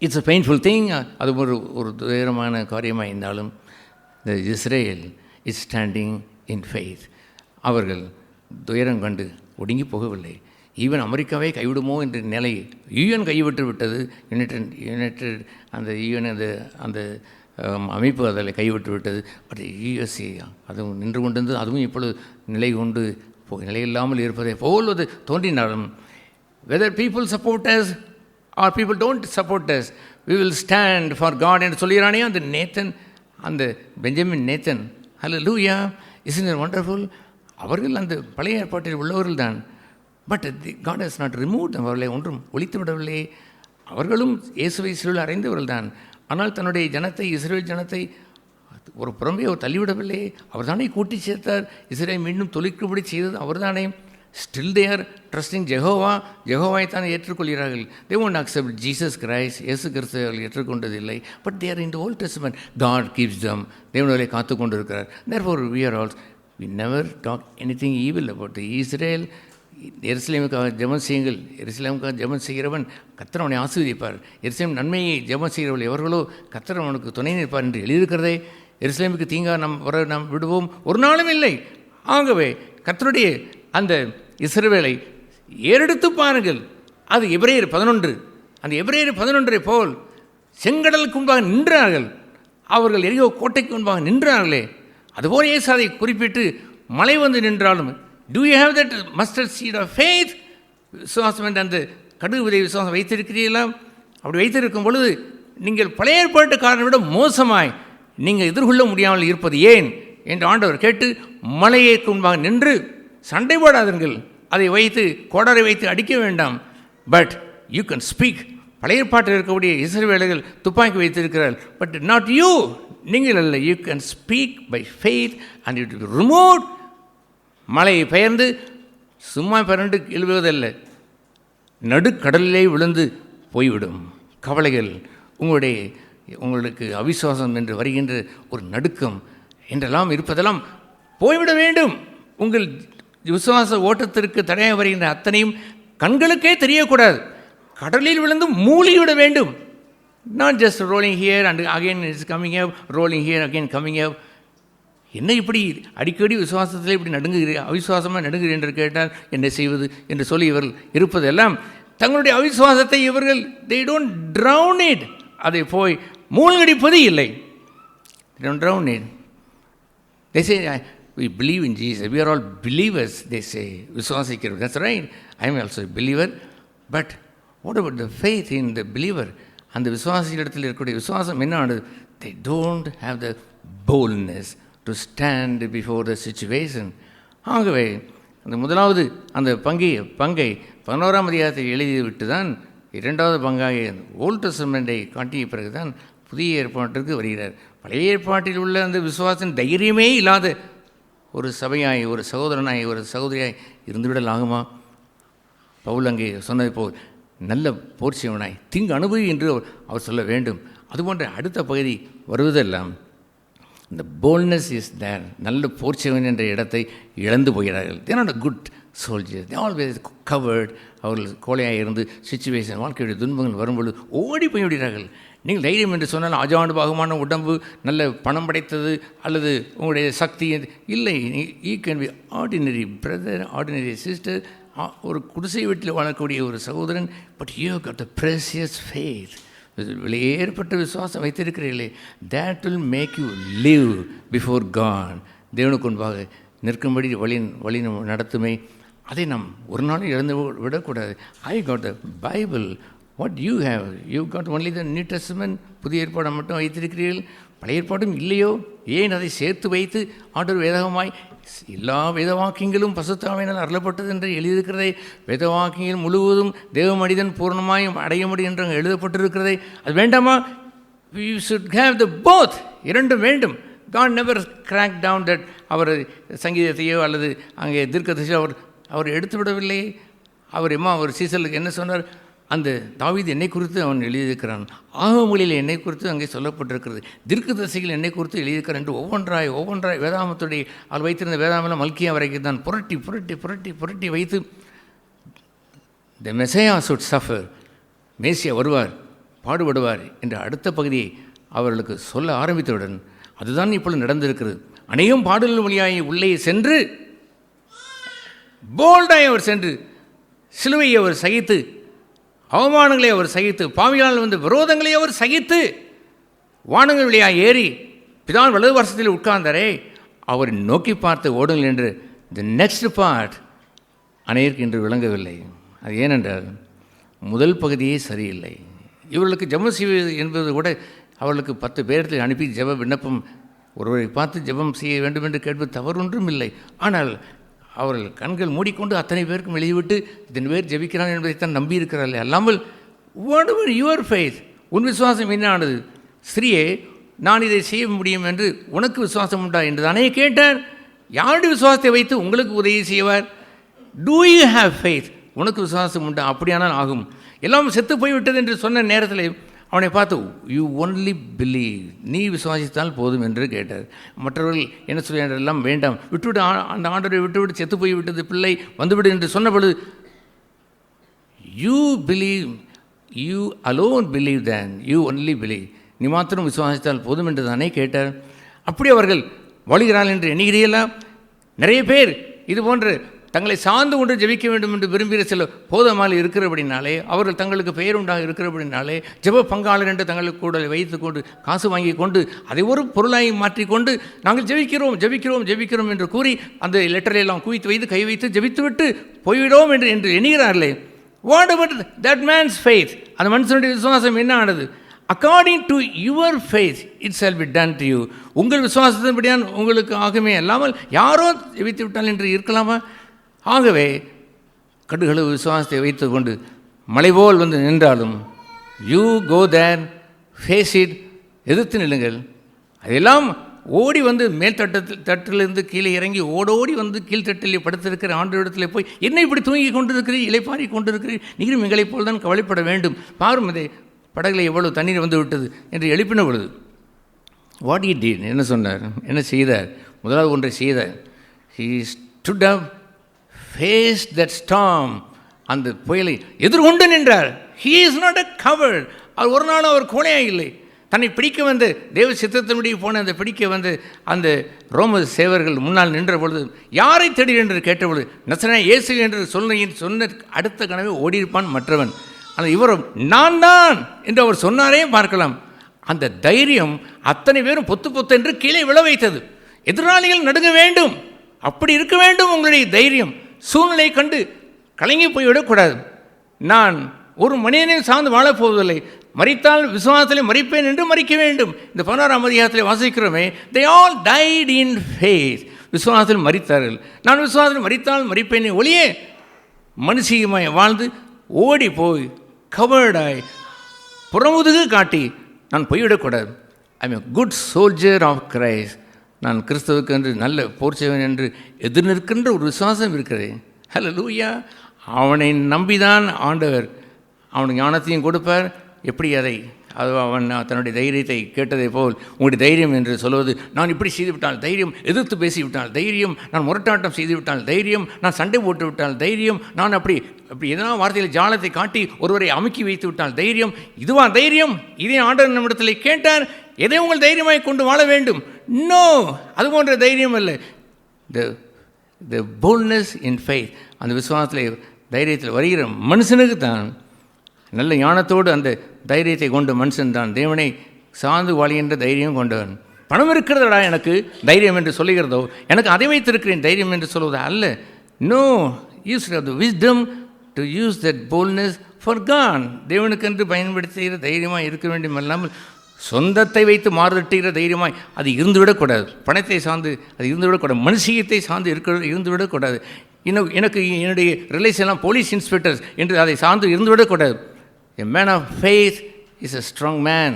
இட்ஸ் a painful thing. அது ஒரு துயரமான காரியமாக இருந்தாலும் the Israel is standing in faith. அவர்கள் துயரம் கண்டு ஒடுங்கி போகவில்லை. ஈவன் அமெரிக்காவே கைவிடுமோ என்ற நிலை யூஎன் கைவிட்டு விட்டது. யுனைடெட் அந்த யூஎன் அந்த அமைப்பு அதில் கைவிட்டு விட்டது. பட் யுஎஸ்ஏ அதுவும் நின்று கொண்டிருந்தது. அதுவும் இப்பொழுது நிலையில்லாமல் இருப்பதை போல் அது தோன்றினாலும் whether people support us or people don't support us, we will stand for God என்று சொல்கிறானே அந்த நேத்தன், அந்த Benjamin Nathan. Hallelujah, isn't it wonderful? அவர்கள் அந்த பழைய ஏற்பாட்டில் உள்ளவர்கள் தான். But God has not removed them. அவர்களை ஒன்றும் ஒழித்து விடவில்லை. அவர்களும் இயேசுவை சிலுவையில் அறைந்தவர்கள் தான். ஆனால் தன்னுடைய ஜனத்தை, இஸ்ரேல் ஜனத்தை ஒரு புறம்பே அவர் தள்ளிவிடவில்லை. அவர் தானே கூட்டி சேர்த்தார். இஸ்ரேல் மீண்டும் தொழிற்கும்படி செய்தது அவர் தானே. ஸ்டில் தே ஆர் ட்ரஸ்டிங் ஜெகோவாவை தான் ஏற்றுக்கொள்கிறார்கள். They won't accept Jesus Christ, இயேசு கிறிஸ்துவை அவர்கள் ஏற்றுக்கொண்டதில்லை. But they are in the Old Testament. God keeps them. தேவனை காத்து கொண்டிருக்கிறார். Therefore we are also, we never talk anything evil about the Israel. எருசலேமுக்காக ஜெபம் செய்யுங்கள். எருசலேமுக்காக ஜெபம் செய்கிறவன் கர்த்தர் அவனை ஆசீர்வதிப்பார். எருசலேம் நன்மையை ஜெபம் செய்கிறவள் எவர்களோ கர்த்தர் அவனுக்கு துணை நிற்பார் என்று எழுதியிருக்கிறதே. எருசலேமுக்கு தீங்கா நாம் விடுவோம் ஒரு நாளும் இல்லை. ஆகவே கர்த்தருடைய அந்த இஸ்ரவேலை ஏறெடுத்து பாருங்கள். அது எபிரேயர் 11. அந்த எபிரேயர் 11 போல் செங்கடலுக்கு முன்பாக நின்றார்கள். அவர்கள் எரியோ கோட்டைக்கு முன்பாக நின்றார்களே, அதுபோல் இயேசு அதை குறிப்பிட்டு மழை வந்து நின்றாலும் do you have that mustard seed of faith? விசுவாசம் என்ற அந்த கடுகு விதை விசுவாசம் வைத்திருக்கிறீர்களா? அப்படி வைத்திருக்கும் பொழுது நீங்கள் பழைய ஏற்பாட்டுக்காரனை விட மோசமாய் நீங்கள் எதிர்கொள்ள முடியாமல் இருப்பது ஏன் என்று ஆண்டவர் கேட்டு மலையேற்கு முன்பாக நின்று சண்டை போடாதீர்கள். அதை வைத்து கோடரை வைத்து அடிக்க வேண்டாம். But you can speak. பழைய ஏற்பாட்டில் இருக்கக்கூடிய இஸ்ரவேலர்கள் துப்பாக்கி வைத்திருக்கிறார்கள். பட் நாட் யூ, நீங்கள் அல்ல. You can speak by faith and it will remove. மழையை பெயர்ந்து சும்மா பிறண்டு எழுவதல்ல, நடுக்கடலிலே விழுந்து போய்விடும். கவலைகள், உங்களுக்கு அவிசுவாசம் என்று வருகின்ற ஒரு நடுக்கம் என்றெல்லாம் இருப்பதெல்லாம் போய்விட வேண்டும். உங்கள் விசுவாச ஓட்டத்திற்கு தடையாக வருகின்ற அத்தனையும் கண்களுக்கே தெரியக்கூடாது. கடலில் விழுந்து மூழ்கிவிட வேண்டும். Not just rolling here and again it's coming up, rolling here again coming up. என்ன இப்படி அடிக்கடி விசுவாசத்தில் இப்படி அவிசுவாசமாக நடுங்குகிறேன் என்று கேட்டால் என்ன செய்வது என்று சொல்லி இவர்கள் இருப்பதெல்லாம் தங்களுடைய அவிசுவாசத்தை இவர்கள் they don't drown it. அதை போய் மூழ்கடிப்பது இல்லை. They don't drown it. They say we believe in Jesus. We are all believers, they say. விசுவாசிக்கிறோம். That's right. I am also a believer. But what about the faith in the believer? அந்த விசுவாசிகளிடத்தில் இருக்கக்கூடிய விசுவாசம் என்ன? They don't have the boldness to stand before the situation. ஆகவே அந்த முதலாவது அந்த பங்கை 11ஆம் அதிகாரத்தில் எழுதிவிட்டு தான் இரண்டாவது பங்காக ஓல்ட் டெஸ்டமெண்டை காட்டிய பிறகு தான் புதிய ஏற்பாட்டிற்கு வருகிறார். பழைய ஏற்பாட்டில் உள்ள அந்த விசுவாசம் தைரியமே இல்லாத ஒரு சபையாய், ஒரு சகோதரனாய், ஒரு சகோதரியாய் இருந்துவிடல் ஆகுமா? பவுல் அங்கே சொன்னது போல் நல்ல போர்ச்சியவனாய் தீங்கு அனுபவி என்று அவர் சொல்ல வேண்டும். அதுபோன்ற அடுத்த பகுதி வருவதெல்லாம் இந்த போல்ட்னஸ் இஸ் தேர். நல்ல போர்ச்சியவன் என்ற இடத்தை இழந்து போகிறார்கள். They not a good soldier, they always coward. அவர்கள் கோழையாக இருந்து சுச்சுவேஷன், வாழ்க்கையுடைய துன்பங்கள் வரும்பொழுது ஓடி போய் விடுகிறார்கள். நீங்கள் தைரியம் என்று சொன்னால் அஜாண்டு பாகமான உடம்பு, நல்ல பணம் படைத்தது, அல்லது உங்களுடைய சக்தி இல்லை. I can be ordinary brother, ordinary sister, ஒரு குடிசை வீட்டில் வாழக்கூடிய ஒரு சகோதரன். But you got the precious faith, வெளியேற்பட்ட விசுவாசம் வைத்திருக்கிறீர்களே, that will make you live before God. தேவனுக்கு முன்பாக நிற்கும்படி வழி நடத்துமே. அதை நாம் ஒரு நாள் இழந்து விடக்கூடாது. I got the Bible. What you have? You got only the New Testament. புதிய ஏற்பாடு மட்டும் வைத்திருக்கிறீர்கள், பழைய ஏற்பாடும் இல்லையோ? ஏன் அதை சேர்த்து வைத்து ஆண்டவர் வேதகமாய் எல்லா வேதவாக்கியங்களும் பசுத்தாவினால் அருளப்பட்டது என்று எழுதியிருக்கிறதை, வேதவாக்கியங்கள் முழுவதும் தேவ மனிதன் பூர்ணமாய் அடைய முடியும் என்று எழுதப்பட்டிருக்கிறதை அது வேண்டாமா? we should have the both. இரண்டும் வேண்டும். God never cracked down that. அவர் சங்கீதத்தையோ அல்லது அங்கே தீர்க்கதரிசியோ அவர் எடுத்து விடவில்லை. அவர் சீசலுக்கு என்ன சொன்னார்? அந்த தாவீது என்னை குறித்து அவன் எழுதியிருக்கிறான், ஆகமொழியில் என்னை குறித்து அங்கே சொல்லப்பட்டிருக்கிறது, தீர்க்கதரிசிகள் என்னை குறித்து எழுதியிருக்கிறான் என்று ஒவ்வொன்றாய் வேதாமத்துடைய அவர் வைத்திருந்த வேதாமெல்லாம் மல்கியா வரைக்கும் தான் புரட்டி வைத்து த மெசையா சுட் சஃபர், மேசியா வருவார், பாடுபடுவார் என்ற அடுத்த பகுதியை அவர்களுக்கு சொல்ல ஆரம்பித்தவுடன் அதுதான் இப்பொழுது நடந்திருக்கிறது. அநேகம் பாடல்கள் வழியாய் உள்ளே சென்று போல்டாய் அவர் சென்று சிலுவையை அவர் சகித்து, அவமானங்களை அவர் சகித்து, பாவியால் வந்த விரோதங்களை அவர் சகித்து, வானங்கள் வழியாக ஏறி பிதான் வலது வருஷத்தில் உட்கார்ந்தாரே, அவரை நோக்கி பார்த்து ஓடுங்கள் என்று தி நெக்ஸ்ட் பார்ட் அநேருக்கு இன்று விளங்கவில்லை. அது ஏனென்றால் முதல் பகுதியே சரியில்லை. இவர்களுக்கு ஜெபம் செய்வது என்பது கூட அவர்களுக்கு 10 பேரத்தில் அனுப்பி ஜெப விண்ணப்பம், ஒருவரை பார்த்து ஜெபம் செய்ய வேண்டும் என்று கேட்பது தவறு ஒன்றும் இல்லை. ஆனால் அவர்கள் கண்கள் மூடிக்கொண்டு அத்தனை பேருக்கும் எழுதிவிட்டு இத்தனை பேர் ஜெபிக்கிறான் என்பதைத்தான் நம்பியிருக்கிறார்கள். அல்லாமல் வாட் எவர் யுவர் ஃபெய்த், உன் விசுவாசம் என்னானது? ஸ்ரீயே, நான் இதை செய்ய முடியும் என்று உனக்கு விசுவாசம் உண்டா என்று தானே கேட்டார். யாருடைய விசுவாசத்தை வைத்து உங்களுக்கு உதவி செய்வார்? Do you have faith? உனக்கு விசுவாசம் உண்டா? அப்படியானால் ஆகும். எல்லாம் செத்து போய்விட்டது என்று சொன்ன நேரத்தில் அவனை பார்த்து யூ ஒன்லி பிலீவ், நீ விசுவாசித்தால் போதும் என்று கேட்டார். மற்றவர்கள் என்ன சொல்ல, எல்லாம் வேண்டாம், விட்டுவிட்டு அந்த ஆண்டவரை விட்டுவிட்டு செத்து போய்விட்டது பிள்ளை வந்துவிடு என்று சொன்ன பொழுது you believe, you alone believe than, you only believe, நீ மாத்திரம் விசுவாசித்தால் போதும் என்று தானே கேட்டார். அப்படி அவர்கள் வாழுகிறார்கள் என்று எண்ணுகிறீர்களா? நிறைய பேர் இது போன்று தங்களை சார்ந்து கொண்டு ஜெபிக்க வேண்டும் என்று விரும்புகிற சில போதமால் இருக்கிறபடினாலே, அவர்கள் தங்களுக்கு பெயர் உண்டாக இருக்கிறபடினாலே, ஜெப பங்காளர் என்று தங்களுக்கு கூட வைத்து கொண்டு காசு வாங்கி கொண்டு அதை ஒரு பொருளாய் மாற்றிக்கொண்டு நாங்கள் ஜெபிக்கிறோம் என்று கூறி அந்த லெட்டரையெல்லாம் குவித்து வைத்து கை வைத்து ஜெபித்து விட்டு போய்விடோம் என்று எண்ணுகிறார்களே. Whatever that man's faith, அந்த மனுஷனுடைய விசுவாசம் என்ன ஆனது? According to your faith it shall be done to you. உங்கள் விசுவாசத்தின்படியான் உங்களுக்கு ஆகுமே அல்லாமல் யாரோ ஜெபித்து விட்டால் என்று இருக்கலாமா? ஆகவே கடுகளவு விசுவாசத்தை வைத்து கொண்டு மலை போல் வந்து நின்றாலும் you go there, face it, எதிர்த்து நில்லுங்கள். அதெல்லாம் ஓடி வந்து மேல் தட்டிலிருந்து கீழே இறங்கி ஓடோடி வந்து கீழ்த்தட்டிலே படுத்திருக்கிற ஆண்டவரிடத்தில் போய் என்ன இப்படி தூங்கி கொண்டிருக்கிறீர், இலைப்பாரி கொண்டிருக்கிறீர், நீங்களும் எங்களைப் போல் தான் கவலைப்பட வேண்டும், பாரும் அதே படகுல எவ்வளவு தண்ணீர் வந்து விட்டது என்று எழுப்பின பொழுது வாட் ஹி டிட், என்ன சொன்னார், என்ன செய்தார்? முதலாவது ஒன்றை செய்தார். He stood up, faced that storm, அந்த புயலை எதிர்கொண்டு நின்றார். he is not a coward. அவர் ஒரு நாளும் அவர் கோழையாக இல்லை. தன்னை பிடிக்க வந்து தேவ சித்தத்தினுடைய போன அந்த பிடிக்க வந்து அந்த ரோம சேவர்கள் முன்னால் நின்ற பொழுது யாரை தேடி என்று கேட்டபொழுது நசரேயனாகிய இயேசு என்று சொன்ன அடுத்த கனவே ஓடியிருப்பான் மற்றவன். ஆனால் இவரும் நான் தான் என்று அவர் சொன்னாரே பார்க்கலாம். அந்த தைரியம் அத்தனை பேரும் பொத்து என்று கீழே விழ வைத்தது. எதிராளிகள் நடுங்க வேண்டும், அப்படி இருக்க வேண்டும் உங்களுடைய தைரியம். சூழ்நிலை கண்டு கலங்கி போய்விடக்கூடாது. நான் ஒரு மனிதனையும் சார்ந்து வாழப்போவதில்லை, மரித்தால் விசுவாசத்திலே மரிப்பேன் என்று மரிக்க வேண்டும். இந்த 16ஆம் அதிகாரத்திலே வாசிக்கிறோமே, they all died in faith, விசுவாசத்தில் மரித்தார்கள். நான் விசுவாசத்தில் மரித்தால் மரிப்பேனே ஒளியே மனுஷியமாய் வாழ்ந்து ஓடி போய் கவர்டாய் புறமுதுகு காட்டி நான் போய்விடக்கூடாது. I am good soldier of Christ. நான் கிறிஸ்துவுக்கு என்று நல்ல போர்ச்சவன் என்று எதிர்நிற்கின்ற ஒரு விசுவாசம் இருக்கிறது. ஹல்லேலூயா. அவனை நம்பிதான் ஆண்டவர் அவனுக்கு ஞானத்தையும் கொடுப்பார். எப்படி அது அவன் தன்னுடைய தைரியத்தை கேட்டதை போல் உங்களுடைய தைரியம் என்று சொல்வது, நான் இப்படி செய்துவிட்டால் தைரியம், எதிர்த்து பேசிவிட்டால் தைரியம், நான் முரட்டாட்டம் செய்துவிட்டால் தைரியம், நான் சண்டை போட்டு விட்டால் தைரியம், நான் அப்படி எதனா வார்த்தையில் ஜாலத்தை காட்டி ஒருவரை அமுக்கி வைத்து விட்டால் தைரியம். இதுவா தைரியம்? இதே ஆண்டவர் நம்மிடத்தில் கேட்டார், எதை உங்கள் தைரியமாய் கொண்டு வாழ வேண்டும்? நோ, அது போன்ற தைரியம் அல்ல. த போல்ட்னஸ் இன் ஃபெய்த், அந்த விசுவாசத்தில் தைரியத்தில் வருகிற மனுஷனுக்கு தான், நல்ல ஞானத்தோடு அந்த தைரியத்தை கொண்ட மனுஷன் தான் தேவனை சார்ந்து வாழ்கின்ற தைரியம் கொண்டவன். பணம் இருக்கிறதடா எனக்கு தைரியம் என்று சொல்லுகிறதோ, எனக்கு அதை வைத்திருக்கிறேன் தைரியம் என்று சொல்வதா அல்ல. No, use the wisdom to use that boldness for God. தேவனுக்கென்று பயன்படுத்துகிற தைரியமாக இருக்க வேண்டும். அல்லாமல் சொந்தத்தை வைத்து மாறுதட்டுகிற தைரியமாய் அது இருந்துவிடக்கூடாது. பணத்தை சார்ந்து அது இருந்துவிடக்கூடாது. மனுஷியத்தை சார்ந்து இருந்துவிடக்கூடாது. எனக்கு என்னுடைய ரிலேஷன்லாம் போலீஸ் இன்ஸ்பெக்டர்ஸ் என்று அதை சார்ந்து இருந்துவிடக்கூடாது. A man of faith is a strong man.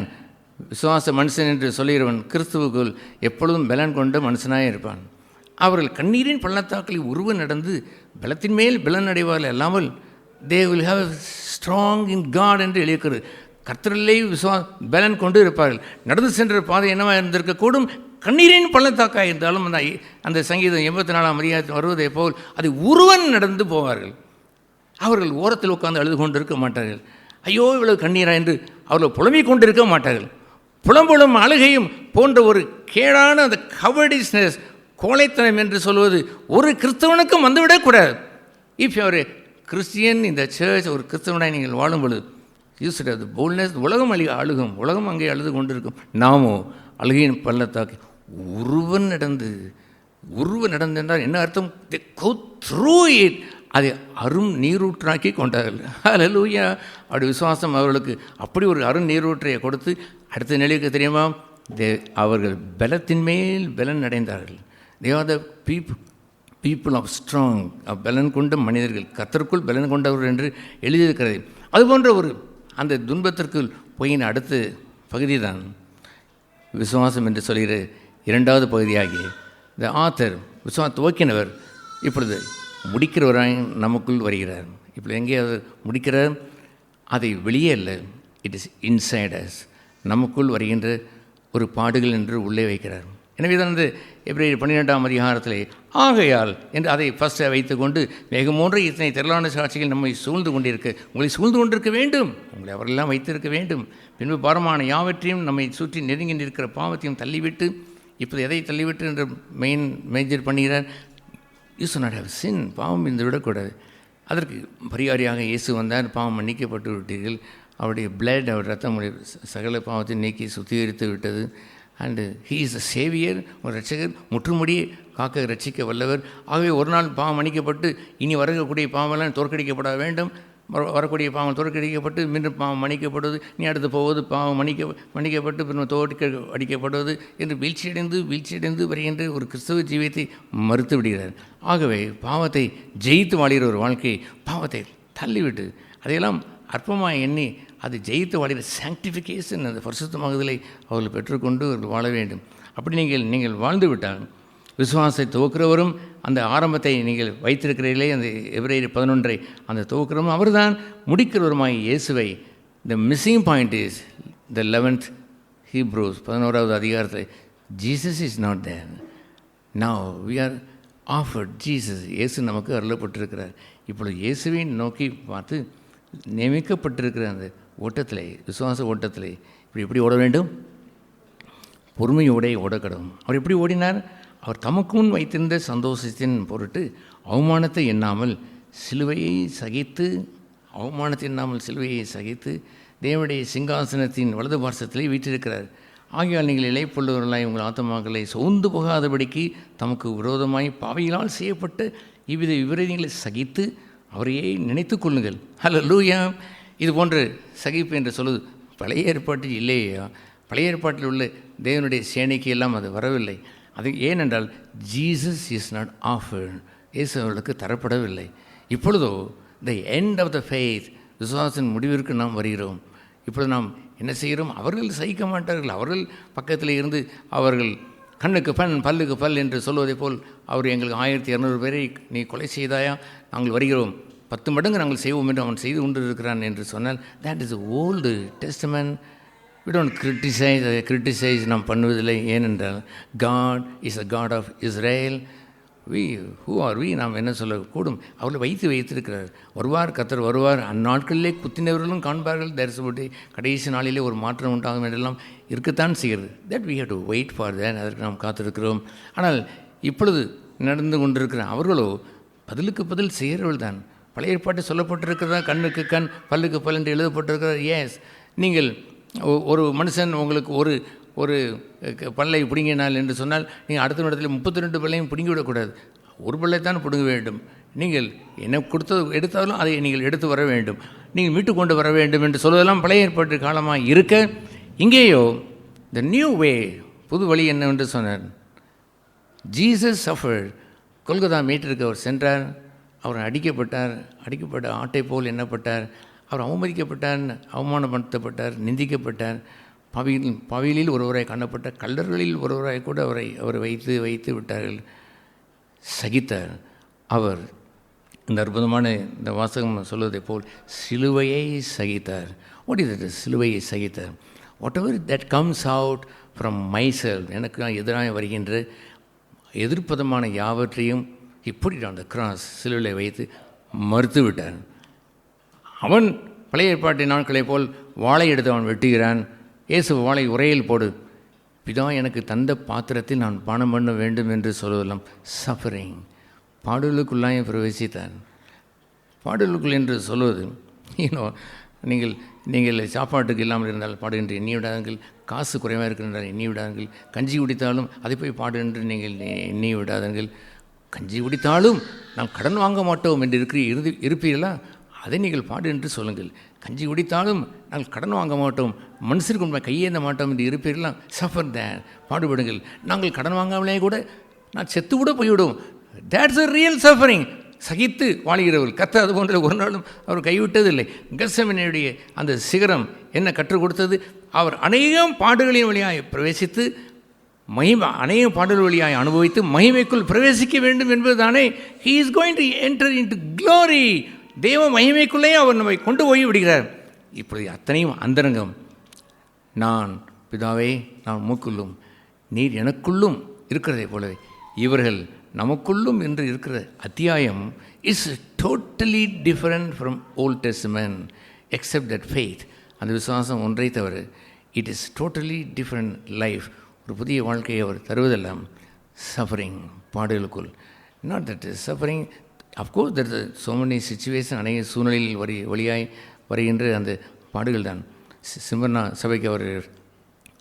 விசுவாச மனுஷன் என்று சொல்லுகிறவன் கிறிஸ்துவுக்குள் எப்பொழுதும் பலன் கொண்ட மனுஷனாக இருப்பான். அவர்கள் கண்ணீரின் பள்ளத்தாக்களில் உருவ நடந்து பலத்தின் மேல் பலன் அடைவார்கள். அல்லாமல் they will have strong in God என்று எழுதியிருக்கிறது. கர்த்தரிலே பலன் கொண்டு இருப்பார்கள். நடந்து சென்ற பாதை என்னவாக இருந்திருக்கக்கூடும், கண்ணீரின் பள்ளத்தாக்காக இருந்தாலும் அந்த சங்கீதம் 84ஆம் அதிகாரத்தில் வருவதை போல் அதை உருவன் நடந்து போவார்கள். அவர்கள் ஓரத்தில் உட்கார்ந்து அழுது கொண்டு இருக்க மாட்டார்கள். ஐயோ இவ்வளவு கண்ணீரா என்று அவர்கள் புலம்பிக் கொண்டிருக்க மாட்டார்கள். புலம்புலம் அழுகையும் போன்ற ஒரு கேடான அந்த கவர்டிஸ்னஸ், கோழைத்தனம் என்று சொல்வது ஒரு கிறிஸ்தவனுக்கும் வந்துவிடக்கூடாது. If you are a Christian இந்த சர்ச், ஒரு கிறிஸ்தவனாய் நீங்கள் வாழும் பொழுது யூஸ் அது போல்ட்னஸ். உலகம் அழுகும், உலகம் அங்கே அழுது கொண்டிருக்கும். நாமோ அழுகையின் பள்ளத்தாக்கி உருவன் நடந்து என்றால் என்ன அர்த்தம்? they go through it. அதை அரும் நீரூற்றாக்கி கொண்டார்கள். ஹல்லேலூயா. அப்படி விசுவாசம் அவர்களுக்கு அப்படி ஒரு அரும் நீரூற்றையை கொடுத்து அடுத்த நிலைக்கு தெரியுமா, அவர்கள் பலத்தின் மேல் பலன் அடைந்தார்கள். they are the people of strong, பலன் கொண்ட மனிதர்கள், கர்த்தருக்குள் பலன் கொண்டவர்கள் என்று எழுதியிருக்கிறது. அதுபோன்ற ஒரு அந்த துன்பத்திற்குள் போயின் அடுத்த பகுதி தான் விசுவாசம் என்று சொல்கிற இரண்டாவது பகுதியாகிய த ஆத்தர், விசுவாசம் துவக்கினவர் இப்பொழுது முடிக்கிறவராய் நமக்குள் வருகிறார். இப்பொழுது எங்கேயாவது முடிக்கிறார், அதை வெளியே இல்லை, இட் இஸ் இன்சைட் அஸ், நமக்குள் வருகின்ற ஒரு பாடுகள் என்று உள்ளே வைக்கிறார். எனவே தான் வந்து எபிரேயர் 12ஆம் அதிகாரத்திலே ஆகையால் என்று அதை ஃபஸ்ட்டை வைத்துக்கொண்டு வேகமோன்ற இத்தனை திரளான சாட்சிகள் நம்மை சூழ்ந்து கொண்டிருக்க, உங்களை சூழ்ந்து கொண்டிருக்க வேண்டும், உங்களை அவரெல்லாம் வைத்திருக்க வேண்டும். பின்பு பாரமான யாவற்றையும் நம்மை சுற்றி நெருங்கி நிற்கிற பாவத்தையும் தள்ளிவிட்டு, இப்போது எதை தள்ளிவிட்டு என்று மேஜர் பண்ணுகிறார். யூ ஷுட் நாட் ஹேவ் சின், பாவம் இருந்து விடக்கூடாது. அதற்கு பரிகாரியாக இயேசு வந்தார். பாவம் மன்னிக்கப்பட்டு விட்டீர்கள், அவருடைய பிளட், அவருடைய ரத்தம் சகல பாவத்தை நீக்கி சுத்திகரித்து விட்டது. And he is a Xavier, ஒரு ரட்சகர், முற்றுமுடியே காக்க ரட்சிக்க வல்லவர். ஆகவே ஒரு நாள் பாவம் மன்னிக்கப்பட்டு இனி வரக்கூடிய பாவமெல்லாம் தோற்கடிக்கப்பட வேண்டும். வரக்கூடிய பாவம் தோற்கடிக்கப்பட்டு மீண்டும் பாவம் மன்னிக்கப்படுவது, நீ அடுத்து போவது பாவம் மன்னிக்கப்பட்டு பின்னர் அடிக்கப்படுவது என்று வீழ்ச்சியடைந்து வருகின்ற ஒரு கிறிஸ்தவ ஜீவியத்தை மறுத்து விடுகிறார். ஆகவே பாவத்தை ஜெயித்து வாழ்கிற ஒரு வாழ்க்கையை, பாவத்தை தள்ளிவிட்டு அதையெல்லாம் அற்பமாக எண்ணி அது ஜெயித்து வாழ்கிற சாங்டிஃபிகேஷன், அந்த பரிசுத்தமாகுதலை அவர்கள் பெற்றுக்கொண்டு அவர்கள் வாழ வேண்டும். அப்படி நீங்கள் வாழ்ந்து விட்டால் விசுவாசத்தை துவக்கிறவரும் அந்த ஆரம்பத்தை நீங்கள் வைத்திருக்கிறீர்களே, அந்த எபிரேயர் 11 அந்த துவக்கிறவரும் அவர் தான், முடிக்கிறவருமாய் இயேசுவை. The missing point is the 11th Hebrews 11ஆவது அதிகாரத்தில் Jesus is not there. Now we are offered Jesus. இயேசு நமக்கு அருளப்பட்டிருக்கிறார். இப்பொழுது இயேசுவை நோக்கி பார்த்து நியமிக்கப்பட்டிருக்கிற அந்த ஓட்டத்திலே, விசுவாச ஓட்டத்திலே எப்படி ஓட வேண்டும்? பொறுமையோட ஓடக்கடும். அவர் எப்படி ஓடினார்? அவர் தமக்கு முன் வைத்திருந்த சந்தோஷத்தின் பொருட்டு அவமானத்தை எண்ணாமல் சிலுவையை சகித்து தேவனுடைய சிங்காசனத்தின் வலது பார்சத்திலே வீற்றிருக்கிறார். ஆகையால் நீங்கள் இளைப்புள்ளவர்களாய் உங்கள் ஆத்மாக்களை சோர்ந்து போகாதபடிக்கு தமக்கு விரோதமாய் பாவிகளால் செய்யப்பட்ட இவ்வித விபரீதங்களை சகித்து அவரையே நினைத்து கொள்ளுங்கள். ஹல்லேலூயா. இது போன்ற சகிப்பு என்று சொல்லுது பழைய ஏற்பாட்டில் இல்லையா? பழைய ஏற்பாட்டில் உள்ள தேவனுடைய சேனைக்கு எல்லாம் அது வரவில்லை. அது ஏனென்றால் ஜீசஸ் இஸ் நாட் ஆஃபர்ட், இயேசு அவர்களுக்கு தரப்படவில்லை. இப்பொழுதோ the end of the faith, விசுவாசத்தின் முடிவிற்கு நாம் வருகிறோம். இப்பொழுது நாம் என்ன செய்கிறோம்? அவர்கள் சகிக்க மாட்டார்கள். அவர்கள் பக்கத்தில் இருந்து அவர்கள் கண்ணுக்கு கண் பல்லுக்கு பல் என்று சொல்வதை போல் அவர் எங்களுக்கு 1200 பேரை நீ கொலை செய்தாயா, நாங்கள் வருகிறோம், 10 மடங்கு நாங்கள் செய்வோம் என்று அவன் செய்து கொண்டு இருக்கிறான் என்று சொன்னால், that is Old Testament. we don't criticize நாம் பண்ணுவதில்லை. ஏனென்றால் God is a God of Israel. who are we? நாம் என்ன சொல்லக்கூடும்? அவளை வைத்திருக்கிறார். வருவார், கர்த்தர் வருவார், அந்நாட்களிலே குத்தினவர்களும் காண்பார்கள், தரிசனப்பட்டு கடைசி நாளிலே ஒரு மாற்றம் உண்டாகும் என்றெல்லாம் இருக்கத்தான் செய்கிறது. That we have to wait for that. அதற்கு நாம் காத்திருக்கிறோம். ஆனால் இப்பொழுது நடந்து கொண்டிருக்கிற அவர்களோ பதிலுக்கு பதில் செய்கிறவர்கள் தான். பழைய ஏற்பாட்டு சொல்லப்பட்டிருக்கிறதா, கண்ணுக்கு கண் பல்லுக்கு பல் என்று எழுதப்பட்டிருக்கிறார். எஸ், நீங்கள் ஒரு மனுஷன் உங்களுக்கு ஒரு பல்லை பிடுங்கினால் என்று சொன்னால், நீங்கள் அடுத்த இடத்துல 32 பல்லையும் பிடுங்கிவிடக்கூடாது. ஒரு பல்லைத்தான் பிடுங்க வேண்டும். நீங்கள் என்ன கொடுத்தது எடுத்தாலும் அதை நீங்கள் எடுத்து வர வேண்டும், நீங்கள் மீட்டு கொண்டு வர வேண்டும் என்று சொல்வதெல்லாம் பழைய ஏற்பாட்டு காலமாக இருக்க, இங்கேயோ த நியூ வே, புது வழி என்னவென்று சொன்னார். Jesus suffered. கொல்கத்தா மீட்டருக்கு அவர் சென்றார். அவர் அடிக்கப்பட்ட ஆட்டை போல் எண்ணப்பட்டார். அவர் அவமதிக்கப்பட்டார், அவமானப்படுத்தப்பட்டார், நிந்திக்கப்பட்டார். பாவியலில் ஒருவராய் காணப்பட்டார். கள்ளர்களில் ஒருவராய் கூட அவரை வைத்து விட்டார்கள். சகித்தார். அவர் இந்த அற்புதமான இந்த வாசகம் சொல்வதை போல் சிலுவையை சகித்தார். What is it? சிலுவையை சகித்தார். Whatever that comes out from myself, எனக்கு எதிராக வருகின்ற எதிர்ப்பதமான யாவற்றையும் இப்படி அந்த கிராஸ் சிலுவையை வைத்து மறுத்து விட்டார். அவன் பழைய ஏற்பாட்டு நாட்களைப் போல் வாளை எடுத்து அவன் வெட்டுகிறான். இயேசு வாளை உரையில் போடு, பிதா எனக்கு தந்த பாத்திரத்தில் நான் பானம் பண்ண வேண்டும் என்று சொல்வதெல்லாம் சஃபரிங். பாடலுக்குள்ளாய பிரவேசித்தான். பாடலுக்குள் என்று சொல்வது, நீங்கள் சாப்பாட்டுக்கு இல்லாமல் இருந்தால் பாடு என்று எண்ணி விடாதீர்கள், காசு குறைவாக இருக்கின்றால் எண்ணி விடாதீர்கள், கஞ்சி குடித்தாலும் அதை போய் பாடு என்று நீங்கள் எண்ணி விடாதீர்கள், கஞ்சி குடித்தாலும் நாம் கடன் வாங்க மாட்டோம் என்று இருப்பீர்களா, அதை நீங்கள் பாடு என்று சொல்லுங்கள். கஞ்சி குடித்தாலும் நாங்கள் கடன் வாங்க மாட்டோம், மனுஷருக்கு உண்மை கையேந்த மாட்டோம் என்று இருப்பீர்களா, சஃபர் தேர், பாடுபடுங்கள். நாங்கள் கடன் வாங்காமலே கூட நான் செத்து கூட போய்விடும், தேட்ஸ் அ ரியல் சஃபரிங். சகித்து வாழ்கிறவர்கள். கர்த்தர் அது போன்ற ஒரு நாளும் அவர் கைவிட்டதில்லை. கெத்செமனேயுடைய அந்த சிகரம் என்ன கற்றுக் கொடுத்தது? அவர் அநேகம் பாடுகளின் வழியாய் பிரவேசித்து அநேகம் பாடல் வழியாய் அனுபவித்து மகிமைக்குள் பிரவேசிக்க வேண்டும் என்பது தானே. He is going to enter into glory. தேவ மகிமைக்குள்ளே அவர் நம்மை கொண்டு போய் விடுகிறார். இப்படி அத்தனையும் அந்தரங்கம். நான் பிதாவே, நான் உமக்குள்ளும் நீர் எனக்குள்ளும் இருக்கிறதை போலவே இவர்கள் நமக்குள்ளும் என்று இருக்கிற அத்தியாயம் is totally different from Old Testament except that faith. அந்த விசுவாசம் ஒன்றை தவிர it is totally different life. ஒரு புதிய வாழ்க்கையை அவர் தருவதெல்லாம் சஃபரிங், பாடுகளுக்குள். Not that is suffering. Of course that is so many situation, அநேக சூழ்நிலையில் வழியாய் வருகின்ற அந்த பாடுகள் தான். சிம்மர்னா சபைக்கு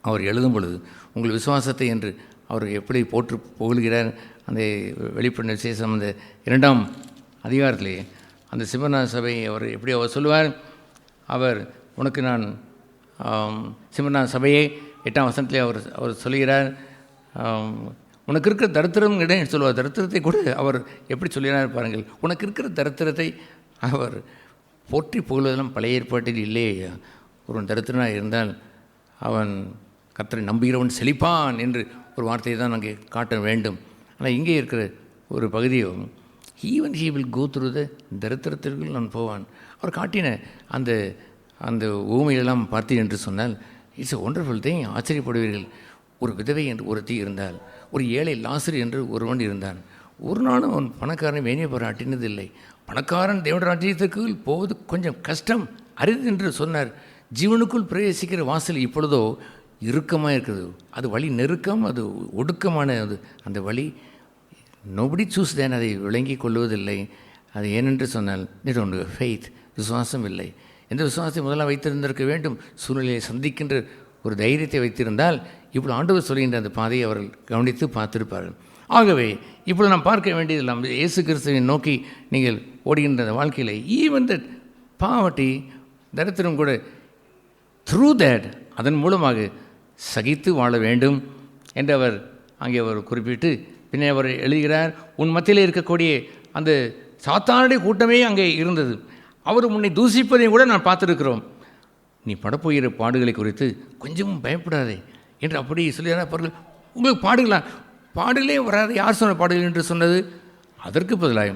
அவர் எழுதும் பொழுது உங்கள் விசுவாசத்தை என்று அவர் எப்படி போற்று புகழ்கிறார். அந்த வெளிப்படையான விசேஷம் அந்த 2ஆம் அதிகாரத்திலே அந்த சிம்மர்னா சபை அவர் சொல்லுவார். அவர் உனக்கு நான் சிம்மர்னா சபையை 8ஆம் வசனத்திலே அவர் சொல்கிறார், உனக்கு இருக்கிற தரித்திரம் இடம் சொல்லுவார். தரித்திரத்தை கூட அவர் எப்படி சொல்கிறார் பாருங்கள். உனக்கு இருக்கிற தரித்திரத்தை அவர் போற்றி புகழ்வதெல்லாம் பழைய ஏற்பாட்டில் இல்லையே. ஒரு தரித்திரனாக இருந்தால் அவன் கர்த்தரை நம்புகிறவன் செழிப்பான் என்று ஒரு வார்த்தையை தான் அங்கே காட்ட வேண்டும். ஆனால் இங்கே இருக்கிற ஒரு பகுதியோ even he will go through the தரித்திரத்திற்குள் நான் போவான். அவர் காட்டின அந்த ஊமையெல்லாம் பார்த்தீர்கள் என்று சொன்னால் இட்ஸ் எ ஒண்டர்ஃபுல் திங். ஆச்சரியப்படுவீர்கள். ஒரு விதவை என்று ஒருத்தி இருந்தால், ஒரு ஏழை லாசரு என்று ஒருவன் இருந்தான். ஒரு நாளும் அவன் பணக்காரனை வேணிய பாராட்டினதில்லை. பணக்காரன் தேவ ராஜ்யத்திற்குள் போவது கொஞ்சம் கஷ்டம், அரிது என்று சொன்னார். ஜீவனுக்குள் பிரவேசிக்கிற வாசல் இப்பொழுதோ இறுக்கமாக இருக்கிறது. அது வழி நெருக்கம், அது ஒடுக்கமான அந்த வழி. நோபடி சூஸ் தேன், அதை விளங்கி கொள்வதில்லை. அது ஏனென்று சொன்னால் ஒன்று ஃபெய்த், விசுவாசம் இல்லை. எந்த விசுவாசத்தை முதலாக வைத்திருந்திருக்க வேண்டும்? சூழ்நிலையை சந்திக்கின்ற ஒரு தைரியத்தை வைத்திருந்தால் இப்பொழுது ஆண்டவர் சொல்கின்ற அந்த பாதையை அவர்கள் கவனித்து பார்த்திருப்பார்கள். ஆகவே இப்பொழுது நாம் பார்க்க வேண்டியதெல்லாம் இயேசு கிறிஸ்துவை நோக்கி நீங்கள் ஓடுகின்ற அந்த வாழ்க்கையில் ஈவன் தட் பாவர்ட்டி, தரித்திரம் கூட த்ரூ தேட், அதன் மூலமாக சகித்து வாழ வேண்டும் என்று அங்கே அவர் குறிப்பிட்டு பின்னே அவர் எழுதுகிறார். உன் மத்தியில் இருக்கக்கூடிய அந்த சாத்தானுடைய கூட்டமே அங்கே இருந்தது. அவர் முன்னை தூசிப்பதையும் கூட நான் பார்த்துருக்கிறோம். நீ படப்போகிற பாடுகளை குறித்து கொஞ்சமும் பயப்படாதே என்று அப்படி சொல்லியார்கள். உங்களுக்கு பாடுகளே வராது. யார் சொன்ன பாடுகள் என்று சொன்னது? அதற்கு பதிலாக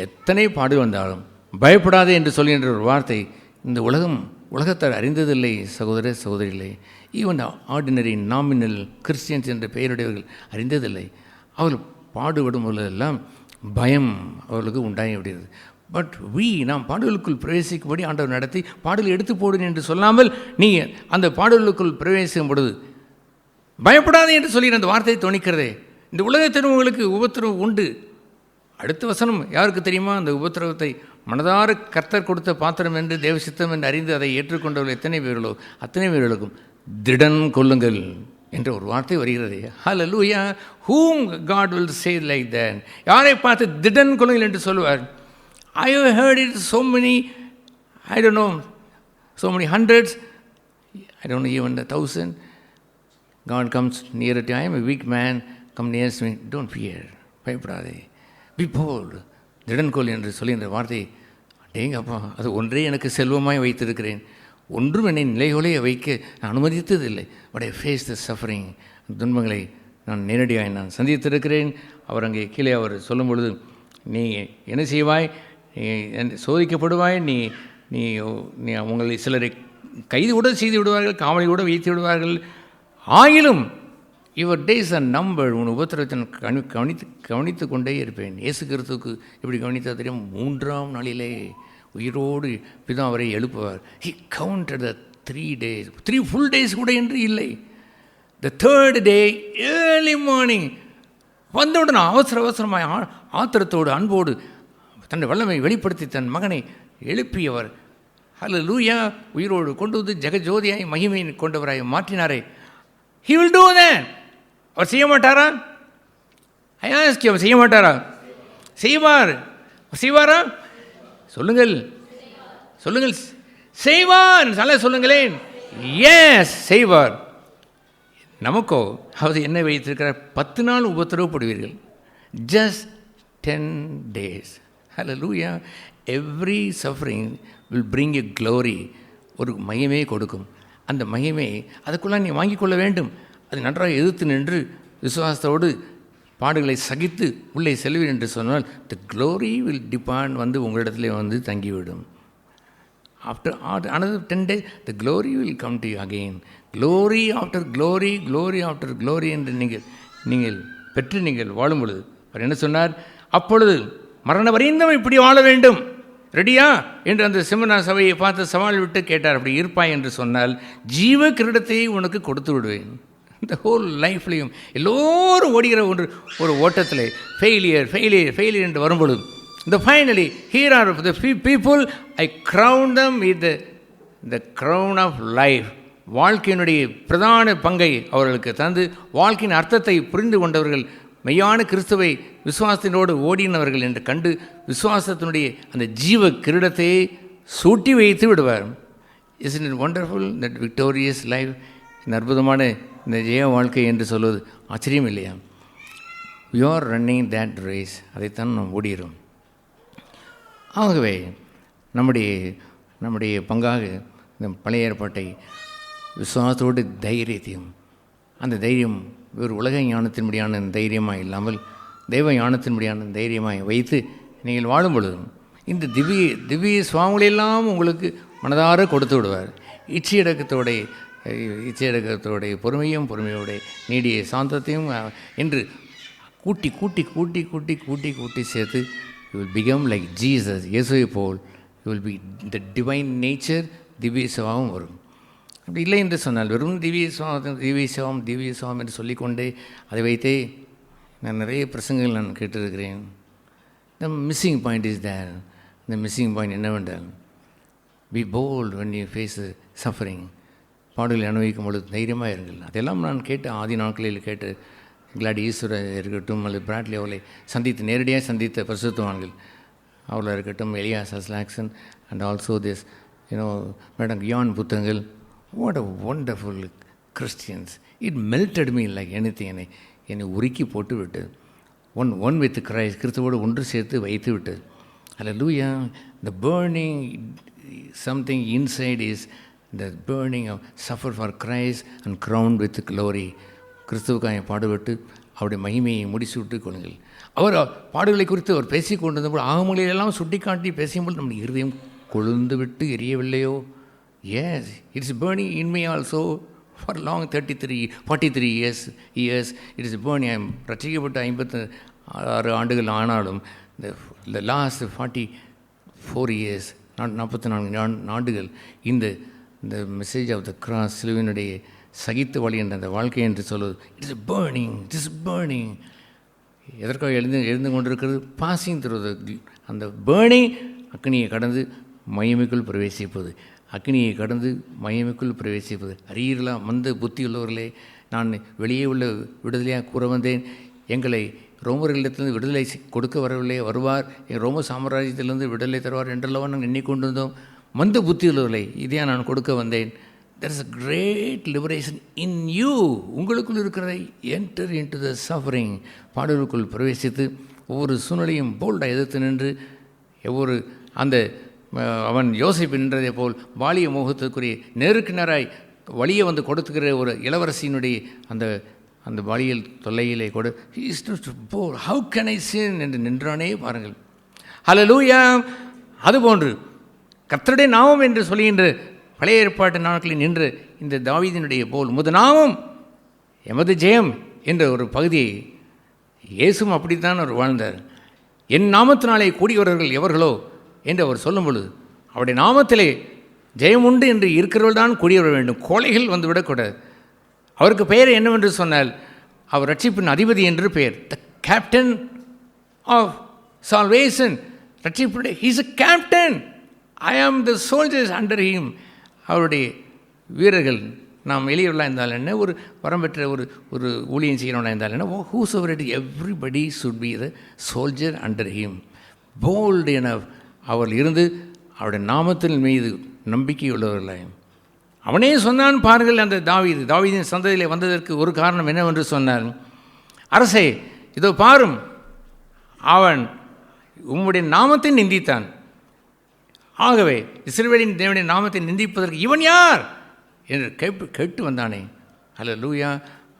எத்தனை பாடு வந்தாலும் பயப்படாதே என்று சொல்கின்ற ஒரு வார்த்தை இந்த உலகத்தார் அறிந்ததில்லை சகோதர சகோதரிகளே. ஈவன் ஆர்டினரி நாமினல் கிறிஸ்டியன்ஸ் என்ற பெயருடையவர்கள் அறிந்ததில்லை. அவர்கள் பாடுபடும் போதெல்லாம் பயம் அவர்களுக்கு உண்டாகிவிடுகிறது. பட் நாம் பாடலுக்குள் பிரவேசிக்கும்படி ஆண்டவர் நடத்தி பாடல் எடுத்து போடு என்று சொல்லாமல் நீ அந்த பாடலுக்குள் பிரவேசிக்கும் பொழுது பயப்படாதே என்று சொல்லி அந்த வார்த்தையை துணிக்கிறதே. இந்த உலகத்திலும் உங்களுக்கு உபத்திரவம் உண்டு. அடுத்த வசனம் யாருக்கு தெரியுமா? அந்த உபத்திரவத்தை மனதார கர்த்தர் கொடுத்த பாத்திரம் என்று தேவசித்தம் என்று அறிந்து அதை ஏற்றுக்கொண்டவர்கள் எத்தனை பேர்களோ அத்தனை பேர்களுக்கும் திடன் கொள்ளுங்கள் என்ற ஒரு வார்த்தை வருகிறது. ஹல்லேலூயா. whom God will say like that. யாரை பார்த்து திடன் கொள்ளுங்கள் என்று சொல்வார்? I have heard it so many, I don't know, so many hundreds, I don't know, even 1,000. God comes nearer to, I am a weak man, come near to me, don't fear, பயப்படாதே, be bold, திடன் கொள் என்று சொல்லுகின்ற வார்த்தை. அடேங்கப்பா, அது ஒன்றே எனக்கு செல்வமாய் வைத்திருக்கிறேன், ஒன்றும் என்னை நிலைகொலைய வைக்க நான் அனுமதித்ததில்லை. But I face the suffering, துன்பங்களை நான் நேரடியாக நான் சந்தித்திருக்கிறேன். அவர் அங்கே கீழே அவர் சொல்லும் பொழுது, நீ என்ன செய்வாய், நீ சோதிக்கப்படுவாய், நீ நீ நீ உங்களை சிலரை கைது கூட செய்து விடுவார்கள், காவலி கூட வைத்து விடுவார்கள், ஆயிலும் யுவர் டேஸ் ஆர் நம்பர், உன் உபத்திரத்தை கவனித்து கொண்டே இருப்பேன். இயேசு கிறிஸ்துவுக்கு எப்படி கவனித்தா தெரியும்? 3ஆம் நாளிலே உயிரோடு பிதா அவரை எழுப்புவார். He counted the 3 days, 3 full days கூட என்று இல்லை. த 3rd day ஏர்லி மார்னிங் வந்தவுடன் அவசரமாய் ஆத்திரத்தோடு அன்போடு தன்னுடைய வல்லமை வெளிப்படுத்தி தன் மகனை எழுப்பியவர். ஹல்லேலூயா. உயிரோடு கொண்டு வந்து ஜெகஜோதியாய் மகிமை கொண்டவராய் மாற்றினாரே. He will do that. அவர் செய்ய மாட்டாரா? I ask you, அவர் செய்ய மாட்டாரா? செய்வாரா? சொல்லுங்கள். செய்வார். நல்ல சொல்லுங்களேன். எஸ், செய்வார். நமக்கோ அவர் என்ன வைத்திருக்கிறார்? 10 நாள் உபத்திரவப்படுவீர்கள். Just 10 days. Hallelujah. Every suffering will bring a glory. ஒரு மகிமையை கொடுக்கும். அந்த மகிமை அதுக்குள்ளே நீ வாங்கிக் கொள்ள வேண்டும். அது நன்றாக எதிர்த்து நின்று விசுவாசத்தோடு பாடுகளை சகித்து உள்ளே செல்வீர் என்று சொன்னால் த க்ளோரி வில் டிபார்ட் வந்து உங்களிடத்துல வந்து தங்கிவிடும். After another 10 days the glory will come to you again. glory after glory, glory after glory என்று நீங்கள் பெற்று நீங்கள் வாழும் பொழுது அவர் என்ன சொன்னார்? அப்பொழுது மரண வரைந்தவன் இப்படி வாழ வேண்டும், ரெடியா என்று அந்த செமினா சபையை பார்த்து சவால் விட்டு கேட்டார். அப்படி இருப்பாய் என்று சொன்னால் ஜீவ கிரீடத்தை உனக்கு கொடுத்து விடுவேன். இந்த ஹோல் லைஃப்லையும் எல்லோரும் ஓடுகிற ஒரு ஓட்டத்தில் ஃபெயிலியர் என்று வரும்பொழுது இந்த finally here are the people I crown them with the crown of life. வாழ்க்கையினுடைய பிரதான பங்கை அவர்களுக்கு தந்து வாழ்க்கையின் அர்த்தத்தை புரிந்து கொண்டவர்கள், மெய்யான கிறிஸ்துவை விசுவாசத்தினோடு ஓடினவர்கள் என்று கண்டு விசுவாசத்தினுடைய அந்த ஜீவ கிரீடத்தை சூட்டி வைத்து விடுவார். Is it wonderful that victorious life? இந்த அற்புதமான இந்த ஜெய வாழ்க்கை என்று சொல்வது ஆச்சரியம் இல்லையா? We are running that race. அதைத்தான் நாம் ஓடுகிறோம். ஆகவே நம்முடைய பங்காக இந்த பழைய ஏற்பாட்டை விசுவாசத்தோடு தைரியத்தையும், அந்த தைரியம் ஒரு உலக ஞானத்தின்படியான தைரியமாக இல்லாமல் தெய்வ ஞானத்தின்படியான தைரியமாக வைத்து நீங்கள் வாழும் பொழுதும் இந்த திவ்ய சுவாமிகளெல்லாம் உங்களுக்கு மனதார கொடுத்து விடுவார். இச்சையடக்கத்தோடைய பொறுமையோட நீடிய சாந்தத்தையும் என்று கூட்டி கூட்டி கூட்டி கூட்டி கூட்டி கூட்டி சேர்த்து you will become like Jesus. இயேசுவை போல் you will be the divine nature. திவ்ய சுவாவும் வரும். அப்படி இல்லை என்று சொன்னால் வெறும் திவ்ய சுவாம் என்று சொல்லிக்கொண்டே அதை வைத்தே நான் நிறைய பிரசங்கங்கள் நான் கேட்டிருக்கிறேன். The missing point is there. இந்த மிஸ்ஸிங் பாயிண்ட் என்னவென்றால் be bold when you face suffering. பாடுகளை அனுபவிக்கும் பொழுது தைரியமாக இருங்கள். அதெல்லாம் நான் கேட்டு ஆதி நாட்களில் கேட்டு கிளாடி ஈஸ்வரர் இருக்கட்டும் அல்லது பிராட்லி அவளை நேரடியாக சந்தித்த பரிசுத்தவான்கள் அவளாக இருக்கட்டும், எலியா சஸ்லாக்சன் and also this Madame Guyon புத்தகங்கள். What a wonderful Christians. It melted me like anything. என்னை உருக்கி போட்டு விட்டது. ஒன் வித் கிரைஸ்ட், கிறிஸ்துவோடு ஒன்று சேர்த்து வைத்து விட்டது. Hallelujah. The burning something inside is the burning of suffer for Christ and crowned with glory. கிறிஸ்துவுக்காக பாடுபட்டு அவருடைய மகிமையை முடிசூட்டு கொள்ளுங்கள். அவர் பாடுகளை குறித்து அவர் பேசி கொண்டிருந்தபோது ஆகமொழியெல்லாம் சுட்டி காட்டி பேசும்போது நம்முடைய இருதயம் கொழுந்து விட்டு எரியவில்லையோ? Yes, it's burning in me also for long 43 years it is burning. I am ரட்சிக்கப்பட்டு 56 ஆண்டுகள் ஆனாலும் the last 44 years 44 ஆண்டுகள் இந்த மெசேஜ் ஆஃப் த கிராஸ், சிலுவையினுடைய சகித்து வழி என்ற அந்த வாழ்க்கை என்று சொல்வது, இட்ஸ் burning. எதற்காக எழுந்து கொண்டிருக்கிறது? பாசிங் த்ரூ அந்த பேர்னிங். அக்னியை கடந்து மகிமைக்குள் பிரவேசிப்பது, அக்னியை கடந்து மகிமைக்குள் பிரவேசிப்பது. அறியீர்களா மந்த புத்தியுள்ளவர்களே, நான் வெளியே உள்ள விடுதலையாக கூற வந்தேன். எங்களை ரோமர்களிடத்திலிருந்து விடுதலை கொடுக்க வரவில்லை, வருவார், ரோம சாம்ராஜ்யத்திலிருந்து விடுதலை தருவார் என்றெல்லாம் நாங்கள் எண்ணிக்கொண்டிருந்தோம். மந்த புத்தியுள்ளவர்களே, இதையா நான் கொடுக்க வந்தேன். there is a great liberation in you. உங்களுக்குள் இருக்கிறதை enter into the suffering. பாடலுக்குள் பிரவேசித்து ஒவ்வொரு சூழ்நிலையும் போல்டாக எதிர்த்து நின்று ஒவ்வொரு அந்த அவன் யோசிப்பு நின்றதை போல் வாலிய மோகத்துக்குரிய நேருக்கு நேராய் வழியை வந்து கொடுத்துக்கிற ஒரு இளவரசியினுடைய அந்த வழியில் தொல்லையிலே கூட how can I sin என்று நின்றானே பாருங்கள். ஹல்லேலூயா. அதுபோன்று கர்த்தருடைய நாமம் என்று சொல்லுகின்ற பழைய ஏற்பாட்டு நாட்களில் நின்று இந்த தாவீதினுடைய போல் முது நாமம் எமது ஜெயம் என்ற ஒரு பகுதியை இயேசுவும் அப்படித்தான் அவர் வாழ்ந்தார். என் நாமத்தினாலே கூடியவர்கள் எவர்களோ என்று அவர் சொல்லும் பொழுது அவருடைய நாமத்திலே ஜெயம் உண்டு என்று இருக்கிறவர்கள் தான் கூடியவர வேண்டும். கோழைகள் வந்து விடக்கூடாது. அவருக்கு பெயர் என்னவென்று சொன்னால் அவர் ரட்சிப்பின் அதிபதி என்று பெயர். The captain of salvation. ரட்சிப்புடைய he's a captain. I am the soldiers under him. அவருடைய வீரர்கள் நாம் எளியவர்களாக இருந்தால் என்ன, ஒரு வரம் பெற்ற ஒரு ஊழியம் செய்கிறவனாக இருந்தால் என்ன, whosever it everybody should be the soldier under him. Bold என அவர் இருந்து அவருடைய நாமத்தின் மீது நம்பிக்கை உள்ளவர்களாக அவனே சொன்னான். பாருங்கள், அந்த தாவீதின் சந்ததியிலே வந்ததற்கு ஒரு காரணம் என்னவென்று சொன்னார், அரசே இதோ பாரும், அவன் உம்முடைய நாமத்தை நிந்தித்தான். ஆகவே இஸ்ரவேலின் தேவனுடைய நாமத்தை நிந்திப்பதற்கு இவன் யார் என்று கேட்டு வந்தானே. ஹல்லேலூயா.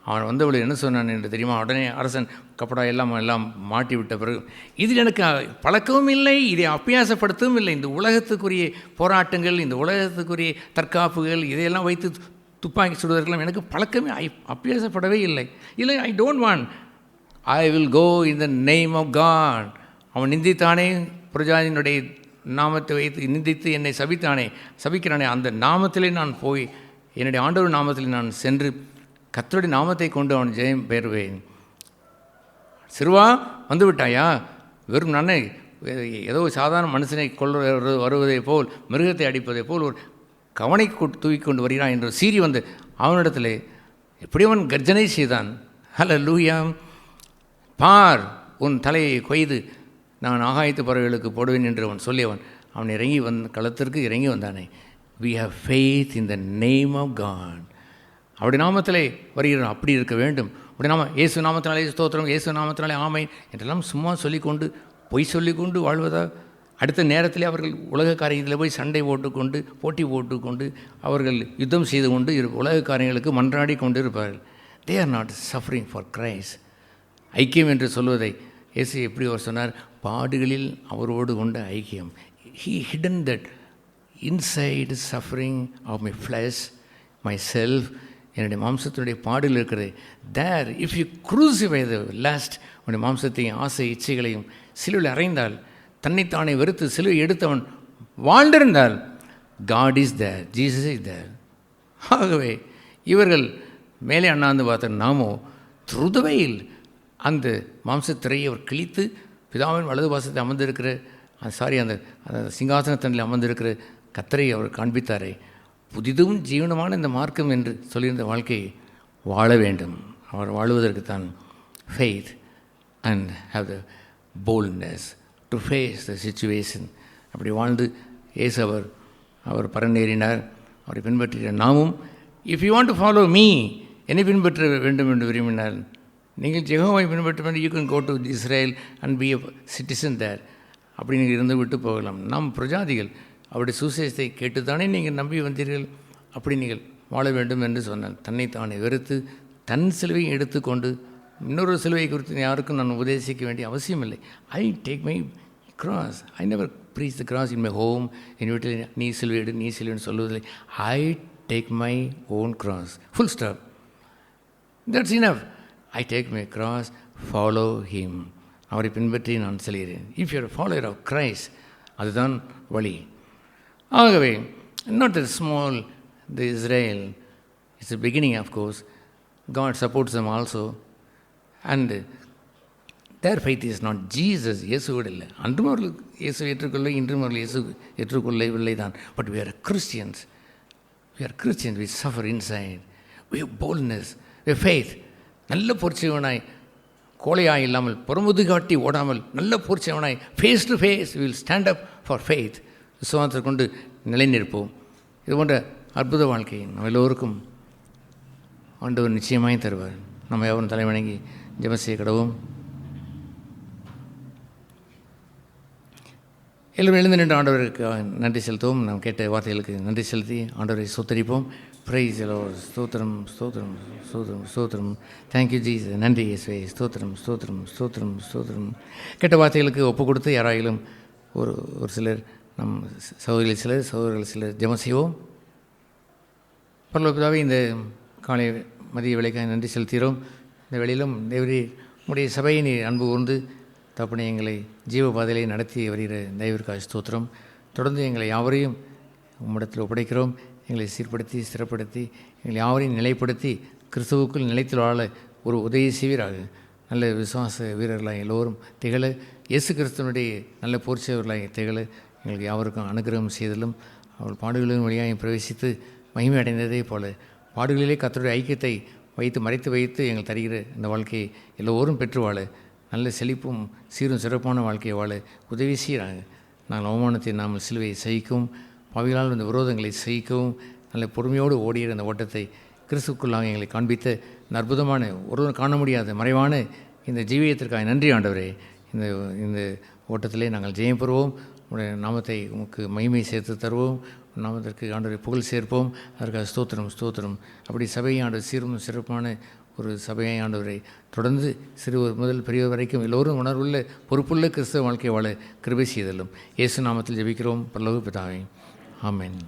அவன் வந்தவளை என்ன சொன்னான் என்று தெரியுமா? உடனே அரசன் கப்படா எல்லாம் மாட்டி விட்ட பிறகு, இதில் எனக்கு பழக்கமும் இல்லை, இதை அபியாசப்படுத்தவும் இல்லை. இந்த உலகத்துக்குரிய போராட்டங்கள், இந்த உலகத்துக்குரிய தற்காப்புகள், இதையெல்லாம் வைத்து துப்பாக்கி சுடுவதற்கெல்லாம் எனக்கு பழக்கமே அபியாசப்படவே இல்லை. I don't want. I will go in the name of God. அவன் நிந்தித்தானே, பிரஜாதியினுடைய நாமத்தை வைத்து நிந்தித்து என்னை சபிக்கிறானே, அந்த நாமத்திலே நான் போய் என்னுடைய ஆண்டவர் நாமத்தில் நான் சென்று கர்த்தருடைய நாமத்தை கொண்டு அவன் ஜெயம் பெறுவேன். சிறுவா வந்து விட்டாயா? வெறும் நானே ஏதோ சாதாரண மனுஷனை வருவதை போல், மிருகத்தை அடிப்பதை போல் ஒரு கவனை தூக்கி கொண்டு வருகிறான் என்று சீறி வந்து அவனிடத்தில் எப்படி அவன் கர்ஜனை செய்தான். ஹல்லேலூயா. பார், உன் தலையை கொய்து நான் ஆகாயத்து பறவைகளுக்கு போடுவேன் என்று அவன் சொல்லியவன் அவன் இறங்கி களத்திற்கு இறங்கி வந்தானே. we have faith in the name of God. அவருடைய நாமத்திலே வருகிறோம். அப்படி இருக்க வேண்டும். அப்படி நாம இயேசு நாமத்தினாலே ஸ்தோத்திரம், இயேசு நாமத்தினாலே ஆமென் என்றெல்லாம் சும்மா சொல்லிக்கொண்டு பொய் சொல்லிக்கொண்டு வாழ்வதா? அடுத்த நேரத்திலே அவர்கள் உலக காரியத்தில் போய் சண்டை போட்டுக்கொண்டு போட்டி போட்டுக்கொண்டு அவர்கள் யுத்தம் செய்து கொண்டு உலக காரியங்களுக்கு மன்றாடி கொண்டு இருப்பார்கள். they are not suffering for Christ. ஐக்கியம் என்று சொல்வதை இயேசு எப்படி அவர் சொன்னார்? பாடுகளில் அவரோடு கொண்ட ஐக்கியம். he hidden that inside suffering of my flesh, myself, என்னுடைய மாம்சத்தினுடைய பாடுகள் இருக்கிறது. there if you crucify the lust, உன்னுடைய மாம்சத்தையும் ஆசை இச்சைகளையும் சிலுவையில் அறைந்தால், தன்னைத்தானே வெறுத்து சிலுவை எடுத்தவன் வாழ்ந்திருந்தால், God is there, Jesus is there. ஆகவே இவர்கள் மேலே அண்ணாந்து பார்த்த நாமோ through the veil அந்த மாம்சத்திரையை அவர் கிழித்து பிதாவின் வலது பாசத்தை அமர்ந்திருக்கிற அந்த சிங்காசனத்தனில் அமர்ந்திருக்கிற கர்த்தரை அவர் காண்பித்தாரே. புதிதும் ஜீவனமான இந்த மார்க்கம் என்று சொல்லியிருந்த வாழ்க்கையை வாழ வேண்டும். அவர் வாழுவதற்கு தான் faith and have the boldness to face the situation. அப்படி வாழ்ந்து இயேசு அவர் பரநேறினார். அவரை பின்பற்றிய நாமும் if you want to follow me, என்னை பின்பற்ற வேண்டும் என்று விரும்பினார். நீங்கள் ஜெகோவாவை பின்பற்ற வேண்டும். You can go to Israel and be a citizen there. அப்படி நீங்கள் இருந்து விட்டு போகலாம். நாம் பிரஜாதிகள் அவருடைய சுசேஷத்தை கேட்டுத்தானே நீங்கள் நம்பி வந்தீர்கள். அப்படி நீங்கள் வாழ வேண்டும் என்று சொன்னான். தன்னைத்தானே வெறுத்து தன் சிலுவையை எடுத்துக்கொண்டு, இன்னொரு சிலுவை குறித்து யாருக்கும் நான் உபதேசிக்க வேண்டிய அவசியம் இல்லை. I take my cross. I never preach the cross in my home. என் வீட்டில் நீ சிலுவை எடு, நீ சிலுவைன்னு சொல்லுவதில்லை. I take my own cross. Full stop. That's enough. I take my cross, follow him. அவரை பின்பற்றி நான் செல்கிறேன். If you're follower of Christ, அதுதான் வழி. ஆகவே not a small, the Israel, it's a beginning of course. God supports them also, and their faith is not Jesus. இயேசுவோடு இல்லை. அன்றும் அவர்கள் இயேசு ஏற்றுக்கொள்ள, இன்றும் அவர்கள் இயேசு ஏற்றுக்கொள்ளவில்லை தான். But we are Christians. We are Christians. We suffer inside. We have boldness. We have faith. நல்ல பொறுச்சவனாய், கோழையாய் இல்லாமல், புறமுது காட்டி ஓடாமல், நல்ல பொறுச்சவனாய், face to face we will stand up for faith. விசுவாசத்தை கொண்டு நிலைநிற்போம். இது போன்ற அற்புத வாழ்க்கையை நம்ம எல்லோருக்கும் ஆண்டவர் நிச்சயமாய் தருவார். நம்ம எவரும் தலை வணங்கி ஜெபம் செய்ய கடவோம். எல்லோரும் எழுந்து நின்று ஆண்டவருக்கு நன்றி செலுத்துவோம். நாம் கேட்ட வார்த்தைகளுக்கு நன்றி செலுத்தி ஆண்டவரை சொத்தரிப்போம். பிரைஸ் எல்லோரும். ஸ்தோத்திரம், ஸ்தோத்திரம், ஸ்தோத்திரம், ஸ்தோத்திரம். Thank you Jesus. நன்றி இயேசுவே. ஸ்தோத்திரம், ஸ்தோத்திரம், ஸ்தோத்திரம், ஸ்தோத்திரம். கேட்ட வார்த்தைகளுக்கு ஒப்பு கொடுத்து யாராயிலும் ஒரு சிலர், நம் சகோதரர்கள் சிலர் ஜெபம் செய்வோம். பரலோக பிதாவே, இந்த காலை மதிய வேளைக்காக நன்றி செலுத்துகிறோம். இந்த வேளையிலும் தேவரே, உடைய சபையை நீ அன்பு கூர்ந்து தப்புனை எங்களை ஜீவ பாதையிலே நடத்தி வருகிற தெய்வத்திற்காக ஸ்தோத்திரம். தொடர்ந்து எங்களை யாவரையும் உம்மிடத்தில் ஒப்படைக்கிறோம். எங்களை சீர்படுத்தி ஸ்திரப்படுத்தி எங்களை யாவரையும் நிலைப்படுத்தி கிறிஸ்துவுக்குள் நிலைத்து வாழ ஒரு உதவி செய்வீராக. நல்ல விசுவாச வீரர்களாக எல்லோரும் திகழ, இயேசு கிறிஸ்துவனுடைய நல்ல போர்ச்சவர்களாக திகழ எங்களுக்கு யாவருக்கும் அனுகிரகம் செய்தலும், அவள் பாடுகளின் வழியாக பிரவேசித்து மகிமை அடைந்ததே போல பாடுகளிலே கர்த்தருடைய ஐக்கியத்தை மறைத்து வைத்து எங்கள் தருகிற இந்த வாழ்க்கையை எல்லோரும் பெற்று வாழ, நல்ல செழிப்பும் சீரும் சிறப்பான வாழ்க்கையை வாழ உதவி செய்கிறாங்க. நாங்கள் அவமானத்தை நாம் சிலுவையை சகிக்கவும், பாவிகளால் இந்த விரோதங்களை சகிக்கவும், நல்ல பொறுமையோடு ஓடுகிற அந்த ஓட்டத்தை கிறிஸ்துக்குள்ளாக எங்களை காண்பித்த இந்த அற்புதமான, ஒருவரும் காண முடியாத மறைவான இந்த ஜீவியத்திற்காக நன்றி ஆண்டவரே. இந்த ஓட்டத்திலே நாங்கள் ஜெயம் பெறுவோம். உடைய நாமத்தை உமக்கு மகிமை சேர்த்து தருவோம். நாமத்திற்கு ஆண்டவரை புகழ் சேர்ப்போம். அதற்காக ஸ்தோத்திரம், ஸ்தோத்திரம். அப்படி சபையை ஆண்டவர் சீரும் சிறப்பான ஒரு சபையை ஆண்டவரை தொடர்ந்து சிறுவர் முதல் பெரியவர் வரைக்கும் எல்லோரும் உணர்வுள்ள பொறுப்புள்ள கிறிஸ்தவ வாழ்க்கை வாழ கிருபை செய்தலும். இயேசு நாமத்தில் ஜெபிக்கிறோம் பரலோக பிதாவே. ஆமென்.